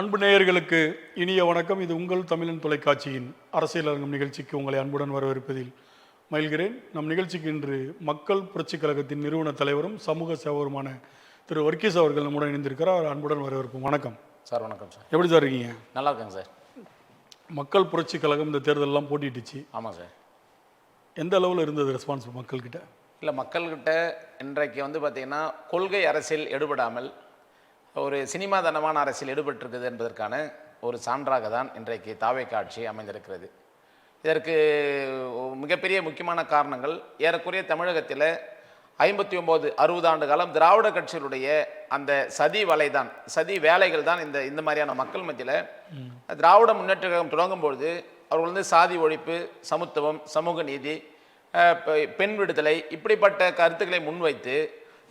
அன்பு நேயர்களுக்கு இனிய வணக்கம். இது உங்கள் தமிழன் தொலைக்காட்சியின் அரசியல் அரங்கம் நிகழ்ச்சிக்கு உங்களை அன்புடன் வரவேற்பதில் மகிழ்கிறேன். நம் நிகழ்ச்சிக்கு இன்று மக்கள் புரட்சிக் கழகத்தின் நிறுவன தலைவரும் சமூக சேவகருமான திரு வர்கீஸ் அவர்கள் நம்முடன் இணைந்திருக்கிறார். அன்புடன் வரவேற்போம். வணக்கம் சார். வணக்கம் சார். எப்படி சார் இருக்கீங்க? நல்லா இருக்கேங்க சார். மக்கள் புரட்சிக் கழகம் இந்த தேர்தலெல்லாம் போட்டிட்டுச்சு. ஆமாம் சார். எந்த அளவில் இருந்தது ரெஸ்பான்ஸ் மக்கள்கிட்ட? இல்லை, மக்கள்கிட்ட இன்றைக்கு பார்த்திங்கன்னா கொள்கை அரசியல் எடுபடாமல் ஒரு சினிமா தனமான அரசியல் எடுபட்டிருக்குது என்பதற்கான ஒரு சான்றாக தான் இன்றைக்கு தாவேகா ஆட்சி அமைந்திருக்கிறது. இதற்கு மிகப்பெரிய முக்கியமான காரணங்கள் ஏறக்குறைய தமிழகத்தில் 59-60 ஆண்டு காலம் திராவிட கட்சிகளுடைய அந்த சதி வலைதான், சதி வேலைகள் தான் இந்த மாதிரியான மக்கள் மத்தியில் திராவிட முன்னேற்ற கழகம் தொடங்கும்பொழுது அவர்கள் சாதி ஒழிப்பு, சமத்துவம், சமூக நீதி, பெண் விடுதலை இப்படிப்பட்ட கருத்துக்களை முன்வைத்து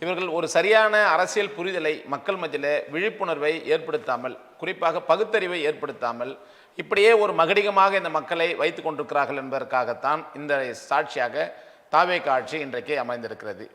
இவர்கள் ஒரு சரியான அரசியல் புரிதலை மக்கள் மத்தியில் விழிப்புணர்வை ஏற்படுத்தாமல், குறிப்பாக பகுத்தறிவை ஏற்படுத்தாமல் இப்படியே ஒரு மகடிகமாக இந்த மக்களை வைத்து கொண்டிருக்கிறார்கள் என்பதற்காகத்தான் இந்த சாட்சியாக தாவேகா ஆட்சி இன்றைக்கு அமைந்திருக்கிறது.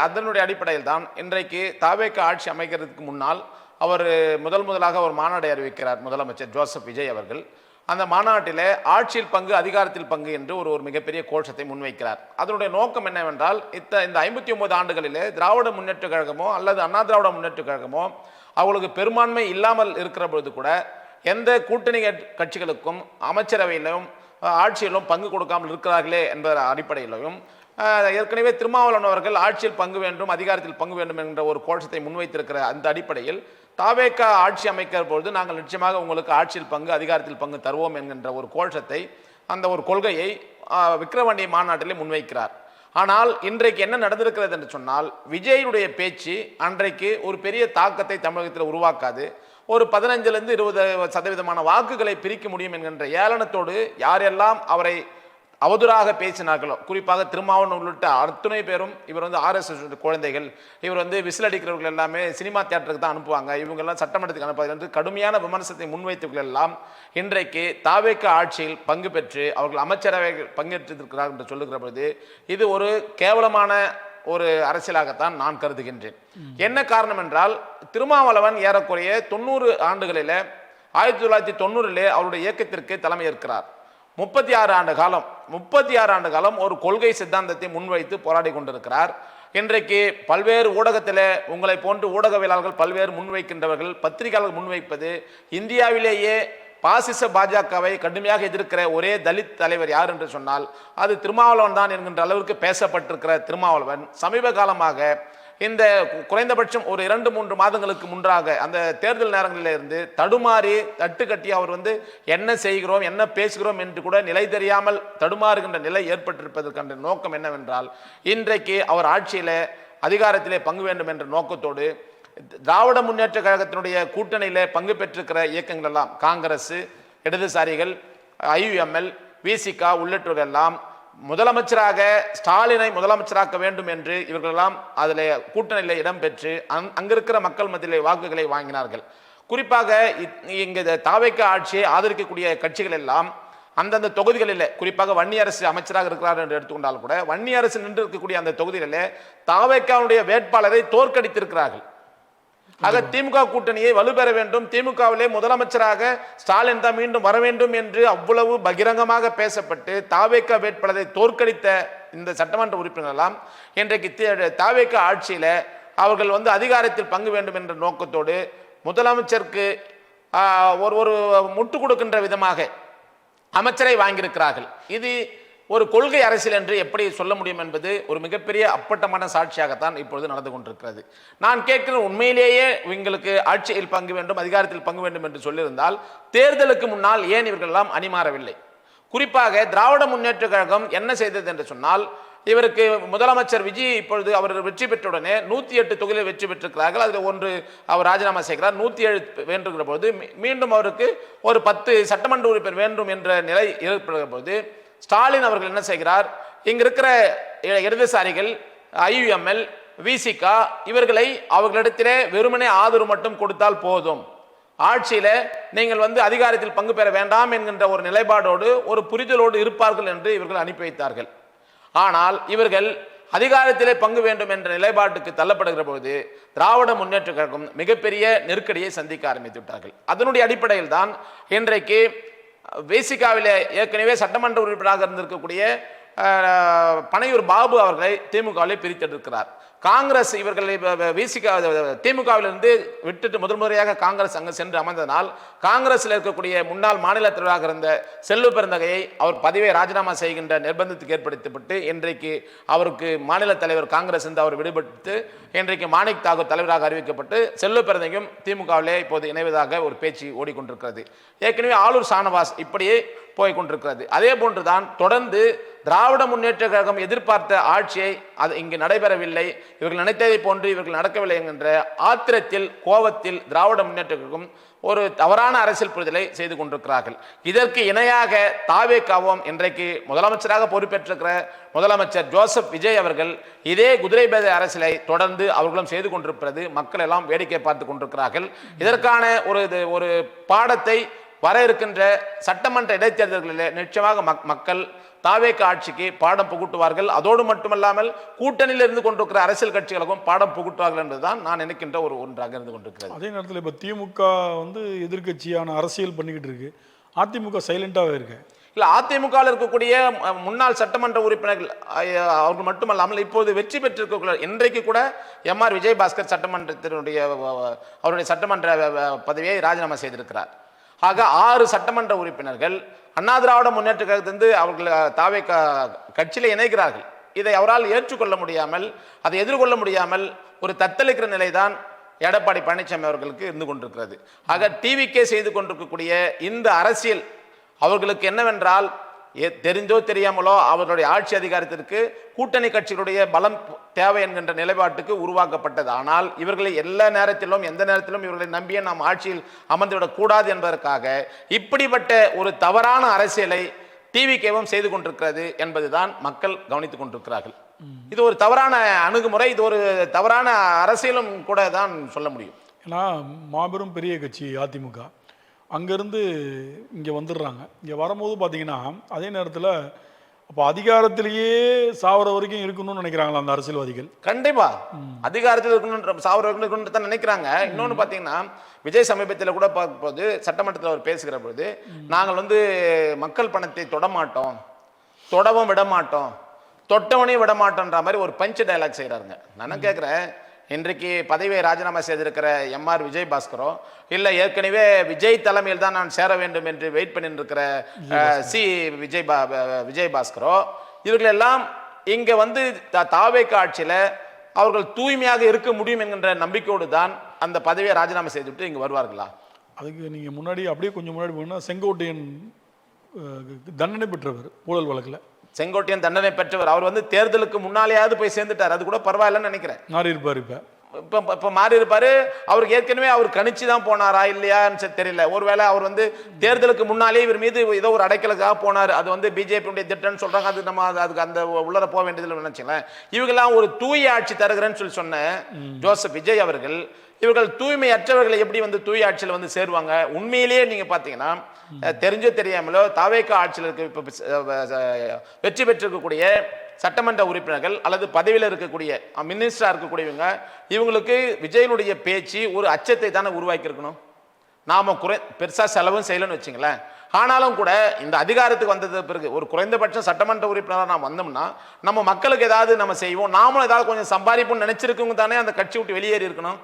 அதனுடைய அடிப்படையில் தான் இன்றைக்கு தாவேகா ஆட்சி அமைக்கிறதுக்கு முன்னால் அவர் முதலாக ஒரு மாநாடை அறிவிக்கிறார் முதலமைச்சர் ஜோசப் விஜய் அவர்கள். அந்த மாநாட்டில் ஆட்சியில் பங்கு, அதிகாரத்தில் பங்கு என்று ஒரு மிகப்பெரிய கோஷத்தை முன்வைக்கிறார். அதனுடைய நோக்கம் என்னவென்றால், இந்த 59 ஆண்டுகளிலே திராவிட முன்னேற்ற கழகமோ அல்லது அண்ணா திராவிட முன்னேற்ற கழகமோ அவங்களுக்கு பெரும்பான்மை இல்லாமல் இருக்கிற பொழுது கூட எந்த கூட்டணி கட்சிகளுக்கும் அமைச்சரவையிலும் ஆட்சியிலும் பங்கு கொடுக்காமல் இருக்கிறார்களே என்ற அடிப்படையிலும் ஏற்கனவே திருமாவளவன் அவர்கள் ஆட்சியில் பங்கு வேண்டும், அதிகாரத்தில் பங்கு வேண்டும் என்ற ஒரு கோஷத்தை முன்வைத்திருக்கிற அந்த அடிப்படையில் தாவேகா ஆட்சி அமைக்கிற பொழுது நாங்கள் நிச்சயமாக உங்களுக்கு ஆட்சியில் பங்கு, அதிகாரத்தில் பங்கு தருவோம் என்கின்ற ஒரு கோஷத்தை, அந்த ஒரு கொள்கையை விக்கிரவாண்டி மாநாட்டிலே முன்வைக்கிறார். ஆனால் இன்றைக்கு என்ன நடந்திருக்கிறது என்று சொன்னால், விஜயுடைய பேச்சு அன்றைக்கு ஒரு பெரிய தாக்கத்தை தமிழகத்தில் உருவாக்காது. ஒரு 15-20% வாக்குகளை பிரிக்க முடியும் என்கின்ற ஏளனத்தோடு யாரெல்லாம் அவரை அவதூறாக பேசினார்களோ, குறிப்பாக திருமாவளவன் உள்ளிட்ட அத்தனை பேரும் இவர் RSS குழந்தைகள், இவர் விசில் அடிக்கிறவர்கள் எல்லாமே சினிமா தியேட்டருக்கு தான் அனுப்புவாங்க, இவங்கெல்லாம் சட்டமன்றத்துக்கு அனுப்பாது என்று கடுமையான விமர்சனத்தை முன்வைத்தவர்கள் எல்லாம் இன்றைக்கு தாவேகா ஆட்சியில் பங்கு பெற்று அவர்கள் அமைச்சரவை பங்கேற்றிருக்கிறார்கள் என்று சொல்லுகிற பொழுது இது ஒரு கேவலமான ஒரு அரசியலாகத்தான் நான் கருதுகின்றேன். என்ன காரணம் என்றால், திருமாவளவன் ஏறக்குறைய 90 ஆண்டுகளில் 1990 அவருடைய இயக்கத்திற்கு தலைமை ஏற்கிறார். 36 ஆண்டு காலம் ஒரு கொள்கை சித்தாந்தத்தை முன்வைத்து போராடி கொண்டிருக்கிறார். இன்றைக்கு பல்வேறு ஊடகத்தில் உங்களை போன்று ஊடகவியலாளர்கள் பல்வேறு முன்வைக்கின்றவர்கள், பத்திரிகையாளர்கள் முன்வைப்பது, இந்தியாவிலேயே பாசிச பாஜகவை கடுமையாக எதிர்க்கிற ஒரே தலித் தலைவர் யார் என்று சொன்னால் அது திருமாவளவன் தான் என்கின்ற அளவிற்கு பேசப்பட்டிருக்கிற திருமாவளவன் சமீப காலமாக இந்த குறைந்தபட்சம் ஒரு 2-3 மாதங்களுக்கு முன்பாக அந்த தேர்தல் நேரங்களில் இருந்து தடுமாறி தட்டு கட்டி அவர் என்ன செய்கிறோம், என்ன பேசுகிறோம் என்று கூட நிலை தெரியாமல் தடுமாறுகின்ற நிலை ஏற்பட்டிருப்பதற்கான நோக்கம் என்னவென்றால், இன்றைக்கு அவர் ஆட்சியில் அதிகாரத்திலே பங்கு வேண்டும் என்ற நோக்கத்தோடு திராவிட முன்னேற்ற கழகத்தினுடைய கூட்டணியிலே பங்கு பெற்றிருக்கிற இயக்கங்கள் எல்லாம், காங்கிரஸ், இடதுசாரிகள், IUML, VCK உள்ளிட்டவர்கள் எல்லாம் முதலமைச்சராக ஸ்டாலினை முதலமைச்சராக்க வேண்டும் என்று இவர்களெல்லாம் அதில் கூட்டணியில் இடம்பெற்று அங்கிருக்கிற மக்கள் மத்தியிலே வாக்குகளை வாங்கினார்கள். குறிப்பாக இங்கே தாவேகா ஆட்சியை ஆதரிக்கக்கூடிய கட்சிகள் எல்லாம் அந்தந்த தொகுதிகளில், குறிப்பாக வன்னியரசு அமைச்சராக இருக்கிறார் என்று எடுத்துக்கொண்டால் கூட வன்னியரசு நின்று இருக்கக்கூடிய அந்த தொகுதிகளில் தாவேகாவுடைய வேட்பாளரை தோற்கடித்திருக்கிறார்கள். ஆக திமுக கூட்டணியை வலுப்பெற வேண்டும், திமுகவிலே முதலமைச்சராக ஸ்டாலின் தான் மீண்டும் வர வேண்டும் என்று அவ்வளவு பகிரங்கமாக பேசப்பட்டு தாவேகா வேட்பாளரை தோற்கடித்த இந்த சட்டமன்ற உறுப்பினர்கள் எல்லாம் இன்றைக்கு தாவேகா ஆட்சியில அவர்கள் அதிகாரத்தில் பங்கு வேண்டும் என்ற நோக்கத்தோடு முதலமைச்சருக்கு ஒரு முட்டு கொடுக்கின்ற விதமாக அமைச்சரை வாங்கியிருக்கிறார்கள். இது ஒரு கொள்கை அரசியல் என்று எப்படி சொல்ல முடியும் என்பது ஒரு மிகப்பெரிய அப்பட்டமான சாட்சியாகத்தான் இப்பொழுது நடந்து கொண்டிருக்கிறது. நான் கேட்கிற, உண்மையிலேயே இவங்களுக்கு ஆட்சியில் பங்கு வேண்டும், அதிகாரத்தில் பங்கு வேண்டும் என்று சொல்லியிருந்தால் தேர்தலுக்கு முன்னால் ஏன் இவர்கள் எல்லாம் அணிமாறவில்லை? குறிப்பாக திராவிட முன்னேற்ற கழகம் என்ன செய்தது என்று சொன்னால், இவருக்கு முதலமைச்சர் விஜய் இப்பொழுது அவர் வெற்றி பெற்றவுடனே 108 தொகுதியில் வெற்றி பெற்றிருக்கிறார்கள். அதில் ஒன்று அவர் ராஜினாமா செய்கிறார். 107 வேண்டுகிற போது மீண்டும் அவருக்கு ஒரு 10 சட்டமன்ற உறுப்பினர் வேண்டும் என்ற நிலை ஏற்படுகிற போது ஸ்டாலின் அவர்கள் என்ன செய்கிறார், இங்க இருக்கிற இடதுசாரிகள், IUML, VCK இவர்களை அவர்களிடத்திலே வெறுமனே ஆதரவு மட்டும் கொடுத்தால் போதும், ஆட்சியில நீங்கள் அதிகாரத்தில் பங்கு பெற வேண்டாம் என்கின்ற ஒரு நிலைப்பாடோடு ஒரு புரிதலோடு இருப்பார்கள் என்று இவர்கள் அனுப்பி வைத்தார்கள். ஆனால் இவர்கள் அதிகாரத்திலே பங்கு வேண்டும் என்ற நிலைப்பாட்டுக்கு தள்ளப்படுகிற பொழுது திராவிட முன்னேற்ற கழகம் மிகப்பெரிய நெருக்கடியை சந்திக்க ஆரம்பித்து விட்டார்கள். அதனுடைய அடிப்படையில் தான் இன்றைக்கு வேசிகாவிலே ஏற்கனவே சட்டமன்ற உறுப்பினராக இருந்திருக்கக்கூடிய பனையூர் பாபு அவர்களை திமுகவிலே பிரித்தெடுக்கிறார். காங்கிரஸ் இவர்களை திமுகவிலிருந்து விட்டுட்டு முதல் முறையாக காங்கிரஸ் அங்கு சென்று அமர்ந்ததனால் காங்கிரஸில் இருக்கக்கூடிய முன்னாள் மாநில தலைவராக இருந்த செல்வ பெருந்தகையை அவர் பதவியை ராஜினாமா செய்கின்ற நிர்பந்தத்துக்கு ஏற்படுத்தப்பட்டு இன்றைக்கு அவருக்கு மாநில தலைவர் காங்கிரஸ் இருந்து அவர் விடுபட்டு இன்றைக்கு மாணிக் தாக்கூர் தலைவராக அறிவிக்கப்பட்டு செல்வ பெருந்தகையும் திமுகவிலே இப்போது இணைவதாக ஒரு பேச்சு ஓடிக்கொண்டிருக்கிறது. ஏற்கனவே ஆளூர் ஷானவாஸ் இப்படியே போய்கொண்டிருக்கிறது. அதே போன்றுதான் தொடர்ந்து திராவிட முன்னேற்ற கழகம் எதிர்பார்த்த ஆட்சியை அது இங்கு நடைபெறவில்லை, இவர்கள் நினைத்ததை போன்று இவர்கள் நடக்கவில்லை என்கின்ற ஆத்திரத்தில் கோபத்தில் திராவிட முன்னேற்ற கழகம் ஒரு தவறான அரசியல் புரிதலை செய்து கொண்டிருக்கிறார்கள். இதற்கு இணையாக தாவேகாவும் இன்றைக்கு முதலமைச்சராக பொறுப்பேற்றிருக்கிற முதலமைச்சர் ஜோசப் விஜய் அவர்கள் இதே குதிரை பேத அரசியலை தொடர்ந்து அவர்களும் செய்து கொண்டிருப்பது மக்கள் எல்லாம் வேடிக்கை பார்த்து கொண்டிருக்கிறார்கள். இதற்கான ஒரு பாடத்தை வர இருக்கின்ற சட்டமன்ற இடைத்தேர்தல்களில் நிச்சயமாக மக்கள் தாவேக ஆட்சிக்கு பாடம் புகுட்டுவார்கள். அதோடு மட்டுமல்லாமல் கூட்டணியில் இருந்து கொண்டிருக்கிற அரசியல் கட்சிகளுக்கும் பாடம் புகுட்டுவார்கள் என்பதுதான் நான் நினைக்கின்ற ஒன்றாக இருந்து கொண்டிருக்கிறது. அதே நேரத்தில் இப்போ திமுக எதிர்கட்சியான அரசியல் பண்ணிக்கிட்டு இருக்கு, அதிமுக சைலண்டாகவே இருக்கு. இல்லை, அதிமுகவில் இருக்கக்கூடிய முன்னாள் சட்டமன்ற உறுப்பினர்கள் அவர்கள் மட்டுமல்லாமல் இப்போது வெற்றி பெற்றிருக்கக்கூடிய இன்றைக்கு கூட எம்ஆர் விஜயபாஸ்கர் சட்டமன்றத்தினுடைய அவருடைய சட்டமன்ற பதவியை ராஜினாமா செய்திருக்கிறார். ஆக 6 சட்டமன்ற உறுப்பினர்கள் அண்ணா திராவிட முன்னேற்ற கழகத்திலிருந்து அவர்கள் தாவேக கட்சியில் இணைக்கிறார்கள். இதை அவரால் ஏற்றுக்கொள்ள முடியாமல் அதை எதிர்கொள்ள முடியாமல் ஒரு தத்தளிக்கிற நிலைதான் எடப்பாடி பழனிசாமி அவர்களுக்கு இருந்து கொண்டிருக்கிறது. ஆக டிவிக்கே செய்து கொண்டிருக்கக்கூடிய இந்த அரசியல் அவர்களுக்கு என்னவென்றால் தெரிந்தோ தெரியாமலோ அவர்களுடைய ஆட்சி அதிகாரத்திற்கு கூட்டணி கட்சிகளுடைய பலம் தேவை என்கின்ற நிலைப்பாட்டுக்கு உருவாக்கப்பட்டது. ஆனால் இவர்களை எல்லா நேரத்திலும் எந்த நேரத்திலும் இவர்களை நம்பிய நாம் ஆட்சியில் அமர்ந்துவிடக் கூடாது என்பதற்காக இப்படிப்பட்ட ஒரு தவறான அரசியலை டிவிகேவும் செய்து கொண்டிருக்கிறது என்பதுதான் மக்கள் கவனித்துக் கொண்டிருக்கிறார்கள். இது ஒரு தவறான அணுகுமுறை, இது ஒரு தவறான அரசியலும் கூட தான் சொல்ல முடியும். ஏன்னா மாபெரும் பெரிய கட்சி அதிமுக அங்கேருந்து இங்கே வந்துடுறாங்க. இங்கே வரும்போது பார்த்தீங்கன்னா அதே நேரத்தில் அப்போ அதிகாரத்திலேயே சாவர வரைக்கும் இருக்கணும்னு நினைக்கிறாங்களா அந்த அரசியல்வாதிகள்? கண்டிப்பா அதிகாரத்தில் இருக்கணும், சாவர வரைக்கும் இருக்கணும்னு தான் நினைக்கிறாங்க. இன்னொன்று பார்த்தீங்கன்னா விஜய் சமீபத்தில் கூட பார்க்கும்போது சட்டமன்றத்தில் அவர் பேசுகிற பொழுது நாங்கள் மக்கள் பணத்தை தொடமாட்டோம், தொடவும் விடமாட்டோம், தொட்டவனையும் விடமாட்டோன்ற மாதிரி ஒரு பஞ்ச் டைலாக் செய்கிறாருங்க. நான் கேட்குறேன், இன்றைக்கு பதவியை ராஜினாமா செய்திருக்கிற எம்ஆர் விஜயபாஸ்கரோ இல்லை ஏற்கனவே விஜய் தலைமையில் தான் நான் சேர வேண்டும் என்று வெயிட் பண்ணிட்டு இருக்கிற விஜயபாஸ்கரோ இவர்கள் எல்லாம் இங்கே தாவேக ஆட்சியில் அவர்கள் தூய்மையாக இருக்க முடியும் என்கின்ற நம்பிக்கையோடு தான் அந்த பதவியை ராஜினாமா செய்துவிட்டு இங்கே வருவார்களா? அதுக்கு நீங்கள் முன்னாடி அப்படியே கொஞ்சம் முன்னாடி போனால் செங்கோட்டையன் தண்டனை பெற்றவர் ஊழல் வழக்கில். செங்கோட்டையன் தண்டனை பெற்றவர். அவர் தேர்தலுக்கு முன்னாலேயாவது போய் சேர்ந்துட்டார், அது கூட பரவாயில்லன்னு நினைக்கிறேன். மாறி இருப்பார், இப்போ மாறி இருப்பாரு. அவருக்கு ஏற்கனவே அவர் கணிச்சு தான் போனாரா இல்லையான்னு தெரியல. ஒருவேளை அவர் தேர்தலுக்கு முன்னாலே இவர் மீது ஏதோ ஒரு அடைக்கலுக்காக போனார், அது பிஜேபியுடைய திட்டம்னு சொல்றாங்க. அது நம்ம அதுக்கு அந்த உள்ளர போக வேண்டியதில் நினைச்சேன். இவங்கெல்லாம் ஒரு தூய ஆட்சி தருகிறேன்னு சொன்ன ஜோசப் விஜய் அவர்கள் இவர்கள் தூய்மையற்றவர்களை எப்படி தூய ஆட்சியில் சேருவாங்க? உண்மையிலேயே நீங்க பாத்தீங்கன்னா தெரிஞ்சோ தெரியாமலோ தாவேக ஆட்சியில் வெற்றி பெற்றிருக்கக்கூடிய சட்டமன்ற உறுப்பினர்கள் அல்லது பதவியில் இருக்கக்கூடிய மினிஸ்டரா இருக்கக்கூடியவங்க இவங்களுக்கு விஜயனுடைய பேச்சு ஒரு அச்சத்தை தானே உருவாக்கி இருக்கணும். நாம பெருசா செலவும் செய்யலன்னு வச்சுங்களேன். ஆனாலும் கூட இந்த அதிகாரத்துக்கு வந்தது பிறகு ஒரு குறைந்தபட்ச சட்டமன்ற உறுப்பினராக நாம் வந்தோம்னா நம்ம மக்களுக்கு ஏதாவது நம்ம செய்வோம், நாமளும் ஏதாவது கொஞ்சம் சம்பாதிப்போம்னு நினைச்சிருக்கவங்க தானே அந்த கட்சி விட்டு வெளியேறி இருக்கணும்.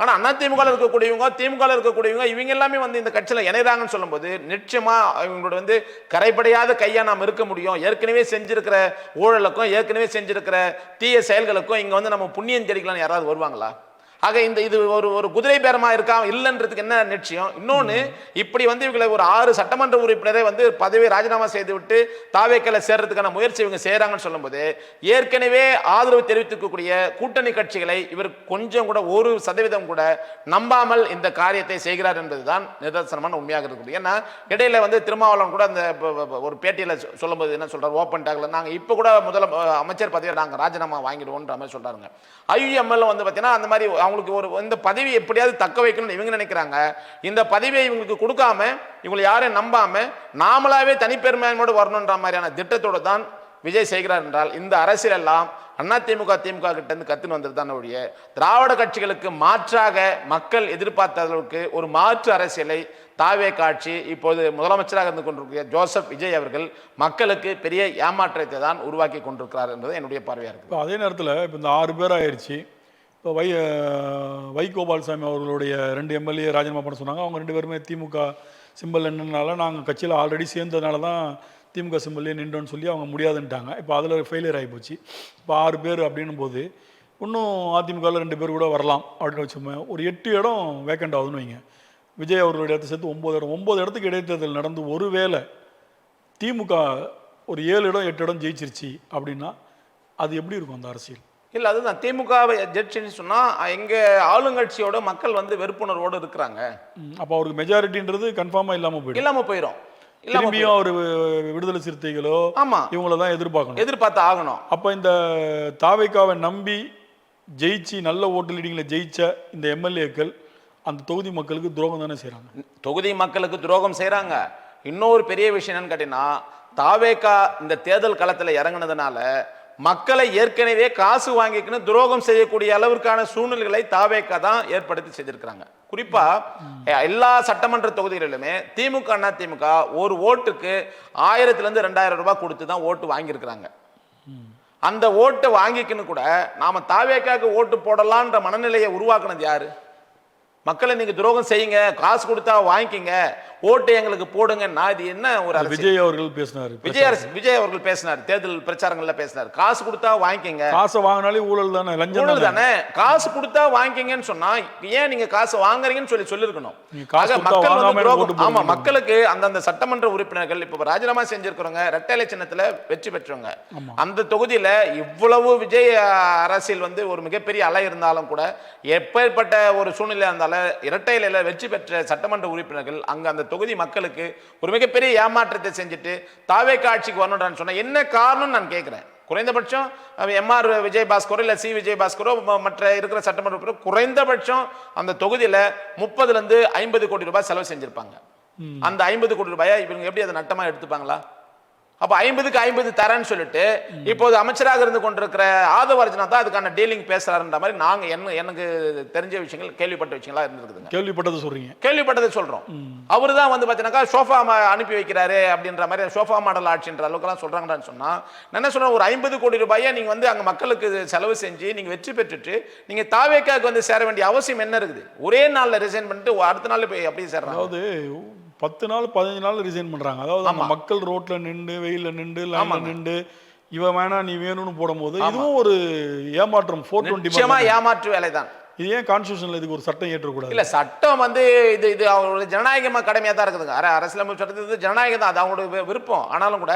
ஆனா அதிமுக இருக்கக்கூடியவங்க திமுக இருக்கக்கூடியவங்க இவங்க எல்லாமே இந்த கட்சியில் இணைறாங்கன்னு சொல்லும்போது நிச்சயமா இவங்களோட கரைப்படையாத கையா நாம் இருக்க முடியும். ஏற்கனவே செஞ்சிருக்கிற ஊழலுக்கும் ஏற்கனவே செஞ்சிருக்கிற தீய செயல்களுக்கும் இங்க நம்ம புண்ணியம் தெரிவிக்கலாம்னு யாராவது வருவாங்களா? ஆக இது ஒரு குதிரை பேரமா இருக்கா இல்லைன்றதுக்கு என்ன நிச்சயம்? இன்னொன்னு இப்படி இவங்களை ஒரு 6 சட்டமன்ற உறுப்பினரை பதவியை ராஜினாமா செய்து விட்டு தாவேக்கல சேர்றதுக்கான முயற்சி இவங்க செய்யறாங்கன்னு சொல்லும்போது ஏற்கனவே ஆதரவு தெரிவித்திருக்கக்கூடிய கூட்டணி கட்சிகளை இவர் கொஞ்சம் கூட 1% கூட நம்பாமல் இந்த காரியத்தை செய்கிறார் என்பதுதான் நிதர்சனமான உண்மையாக இருக்குது. ஏன்னா இடையில திருமாவளவன் கூட அந்த ஒரு பேட்டியில சொல்லும்போது என்ன சொல்றாரு, ஓப்பன் டாக்ல நாங்க இப்ப கூட அமைச்சர் பதவியை நாங்க ராஜினாமா வாங்கிடுவோம்ன்ற மாதிரி சொல்றாங்க. ஐயுஎம்எல் பாத்தீங்கன்னா அந்த மாதிரி அவங்களுக்கு இந்த பதவி எப்படியாவது தக்க வைக்கணும்னு இவங்க நினைக்கிறாங்க. இந்த பதவியை இவங்களுக்கு கொடுக்காம இவங்களை யாரையும் நம்பாம நாமளாவே தனிப்பெருமையோடு வரணுன்ற மாதிரியான திட்டத்தோடு தான் விஜய் செய்கிறார் என்றால் இந்த அரசியல் எல்லாம் அதிமுக திமுக கிட்ட இருந்து கத்துன்னு வந்தது தான் ஒழிய திராவிட கட்சிகளுக்கு மாற்றாக மக்கள் எதிர்பார்த்த அளவுக்கு ஒரு மாற்று அரசியலை தாவே காட்சி இப்போது முதலமைச்சராக இருந்து கொண்டிருக்கிற ஜோசப் விஜய் அவர்கள் மக்களுக்கு பெரிய ஏமாற்றத்தை தான் உருவாக்கி கொண்டிருக்கிறார் என்பது என்னுடைய பார்வையாக இருக்குது. இப்போ அதே நேரத்தில் இப்போ இந்த 6 பேர் ஆயிடுச்சு. இப்போ வைகோபால்சாமி அவர்களுடைய 2 எம்எல்ஏ ராஜினாமா பண்ண சொன்னாங்க. அவங்க 2 பேருமே திமுக சிம்பிள் என்னன்னால நாங்கள் கட்சியில் ஆல்ரெடி சேர்ந்ததுனால தான் திமுக சிம்பிளே நின்றோன்னு சொல்லி அவங்க முடியாதுன்ட்டாங்க. இப்போ அதில் ஃபெயிலியர் ஆகி போச்சு. இப்போ 6 பேர் அப்படின்னும் போது இன்னும் அதிமுகவில் 2 பேர் கூட வரலாம் அப்படின்னு வச்சுமே ஒரு 8 இடம் வேக்கண்ட் ஆகுதுன்னு வைங்க. விஜய் அவர்களுடைய இடத்தை சேர்த்து 9 இடம். 9 இடத்துக்கு இடைத்தேர்தல் நடந்து ஒருவேளை திமுக ஒரு 7 இடம் 8 இடம் ஜெயிச்சிருச்சு அப்படின்னா அது எப்படி இருக்கும் அந்த அரசியல்? இல்லை, அதுதான் திமுகவை ஜெயிச்சுன்னு சொன்னால் எங்கள் ஆளுங்கட்சியோட மக்கள் வந்து வெறுப்புணர்வோடு இருக்கிறாங்க. அப்போ அவருக்கு மெஜாரிட்டின்றது கன்ஃபார்மாக இல்லாமல் போயிடும். திரும்பியும் ஒரு விடுதலை சிறுத்தைகளோ ஆமா இவங்கள தான் எதிர்பார்த்து ஆகணும். அப்போ இந்த தாவேக்காவை நம்பி ஜெயிச்சு நல்ல ஓட்டு லீடிங்கில் ஜெயிச்ச இந்த எம்எல்ஏக்கள் அந்த தொகுதி மக்களுக்கு துரோகம் தானே செய்கிறாங்க. தொகுதி மக்களுக்கு துரோகம் செய்கிறாங்க. இன்னொரு பெரிய விஷயம் என்னன்னு கேட்டீங்கன்னா, தாவேக்கா இந்த தேர்தல் களத்தில் இறங்கினதுனால மக்களை ஏற்கனவே காசு வாங்கிக்கணும் துரோகம் செய்யக்கூடிய அளவிற்கான சூழ்நிலைகளை தாவேக்கா தான் ஏற்படுத்தி செஞ்சிருக்கிறாங்க. குறிப்பா எல்லா சட்டமன்ற தொகுதிகளிலுமே திமுக அதிமுக ஒரு ஓட்டுக்கு 1000 to 2000 ரூபாய் கொடுத்து தான் ஓட்டு வாங்கியிருக்கிறாங்க. அந்த ஓட்டை வாங்கிக்கணும் கூட நாம தாவேக்காக்கு ஓட்டு போடலான்ற மனநிலையை உருவாக்குனது யாரு? மக்களை நீங்க துரோகம் செய்யுங்க, காசு கொடுத்தா வாங்கிக்கிங்க, ஓட்டு எங்களுக்கு போடுங்கன்னா இது என்ன ஒரு விஜய் அவர்கள் பேசினார். விஜய் அவர்கள் பேசினார், தேர்தல் பிரச்சாரங்கள்ல பேசினார். காசு கொடுத்தா வாங்கிக்கிங்க, காசை வாங்கினாலே ஊழல் தானே, லஞ்சம் தானே. காசு கொடுத்தா வாங்கிக்கிங்கன்னு சொன்னா ஏன் நீங்க காசு வாங்குறீங்கன்னு சொல்லிருக்கணும். ஆமா, மக்களுக்கு அந்தந்த சட்டமன்ற உறுப்பினர்கள் இப்ப ராஜினாமா செஞ்சிருக்கிறவங்க இரட்டை சின்னத்துல வெற்றி பெற்றவங்க அந்த தொகுதியில இவ்வளவு விஜய் அரசியல் வந்து ஒரு மிகப்பெரிய அலை இருந்தாலும் கூட எப்பேற்பட்ட ஒரு சூழ்நிலை இருந்தாலும் இரட்டையில வெற்றி பெற்ற சட்டமன்ற உறுப்பினர்கள் அங்க அந்த தொகுதி மக்களுக்கு ஒரு மிகப்பெரிய ஏமாற்றத்தை செஞ்சுட்டு தாவேக்கா ஆட்சிக்கு வரணும்னு சொன்னா என்ன காரணம் நான் கேட்கிறேன். குறைந்தபட்சம் எம்ஆர் விஜயபாஸ்கரோ இல்ல சி விஜயபாஸ்கரோ மற்ற இருக்கிற சட்டமன்ற உறுப்பினர் குறைந்தபட்சம் அந்த தொகுதியில 30 to 50 கோடி ரூபாய் செலவு செஞ்சிருப்பாங்க. அந்த 50 கோடி ரூபாயை இவங்க எப்படி அதை நட்டமா எடுத்துப்பாங்களா? அப்ப 50க்கு 50 தரேன்னு சொல்லிட்டு இப்போது அமைச்சராக இருந்து கொண்டிருக்கிற ஆதவ அர்ஜுனா தான் அதுக்கான டீலிங் பேசுறாருன்ற மாதிரி நாங்க எனக்கு தெரிஞ்ச விஷயங்கள் கேள்விப்பட்ட விஷயங்களா இருந்திருக்குதுங்க. கேள்விப்பட்டதை சொல்றோம். அவரு தான் வந்து பாத்தீங்கன்னா சோஃபா அனுப்பி வைக்கிறாரு அப்படின்ற மாதிரி சோஃபா மாடல் ஆட்சின்ற அளவுக்கு எல்லாம் சொல்றாங்கன்னு சொன்னா என்ன சொல்றேன், ஒரு 50 கோடி ரூபாயை நீங்க வந்து அங்க மக்களுக்கு செலவு செஞ்சு நீங்க வெற்றி பெற்றுட்டு நீங்க தாவேக்காக்கு வந்து சேர வேண்டிய அவசியம் என்ன இருக்குது? ஒரே நாள்ல ரிசைன் பண்ணிட்டு அடுத்த நாள் போய் அப்படியே சேர்றாங்க. அதாவது 10 நாள் 15 நாள் ரிசைன் பண்றாங்க. அதாவது அந்த மக்கள் ரோட்ல நின்று வெயில நின்று லைன்ல நின்று இவன் வேணா நீ வேணும்னு போடும்போது இதுவும் ஒரு ஏமாற்றம். 420 ஏமாற்று வேலைதான். இது ஏன் கான்ஸ்டிடியூஷன்ல இதுக்கு ஒரு சட்டம் ஏற்றக்கூடாது? இல்ல, சட்டம் வந்து இது அவங்களுடைய ஜனநாயகமா கடமையா தான் இருக்குதுங்க. அரசியலமைப்பு சட்டத்தில் ஜனநாயகம் தான், அது அவங்களுடைய விருப்பம். ஆனாலும் கூட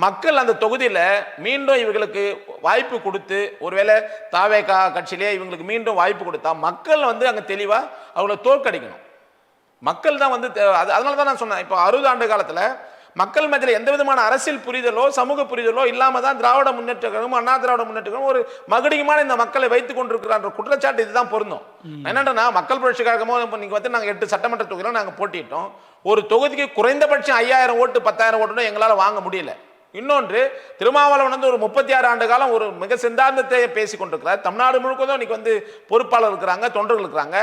மக்கள் அந்த தொகுதியில மீண்டும் இவங்களுக்கு வாய்ப்பு கொடுத்து ஒருவேளை தாவேக்கா கட்சியிலேயே இவங்களுக்கு மீண்டும் வாய்ப்பு கொடுத்தா மக்கள் வந்து அங்க தெளிவா அவங்கள தோற்கடிக்கணும். மக்கள் தான் வந்து அதனால தான் நான் சொன்னேன், இப்போ 60 ஆண்டு காலத்துல மக்கள் மத்தியில் எந்த விதமான அரசியல் புரிதலோ சமூக புரிதலோ இல்லாம தான் திராவிட முன்னேற்ற கழகம் அண்ணா திராவிட முன்னேற்ற கழகம் ஒரு மகுடிகமான இந்த மக்களை வைத்துக் கொண்டிருக்கிறான்ற குற்றச்சாட்டு இதுதான் பொருந்தும். என்னன்னா மக்கள் புரட்சி கழகமோ நீங்க வந்து நாங்க 8 சட்டமன்ற தொகுதியில நாங்க போட்டிட்டோம். ஒரு தொகுதிக்கு குறைந்தபட்சம் 5000 ஓட்டு 10000 ஓட்டு எங்களால வாங்க முடியல. இன்னொன்று, திருமாவளவன் வந்து ஒரு 36 ஆண்டு காலம் ஒரு மிக சிந்தாந்தத்தை பேசி கொண்டிருக்கிறார். தமிழ்நாடு முழுக்கதும் இன்னைக்கு வந்து பொறுப்பாளர் இருக்கிறாங்க, தொண்டர்கள் இருக்கிறாங்க.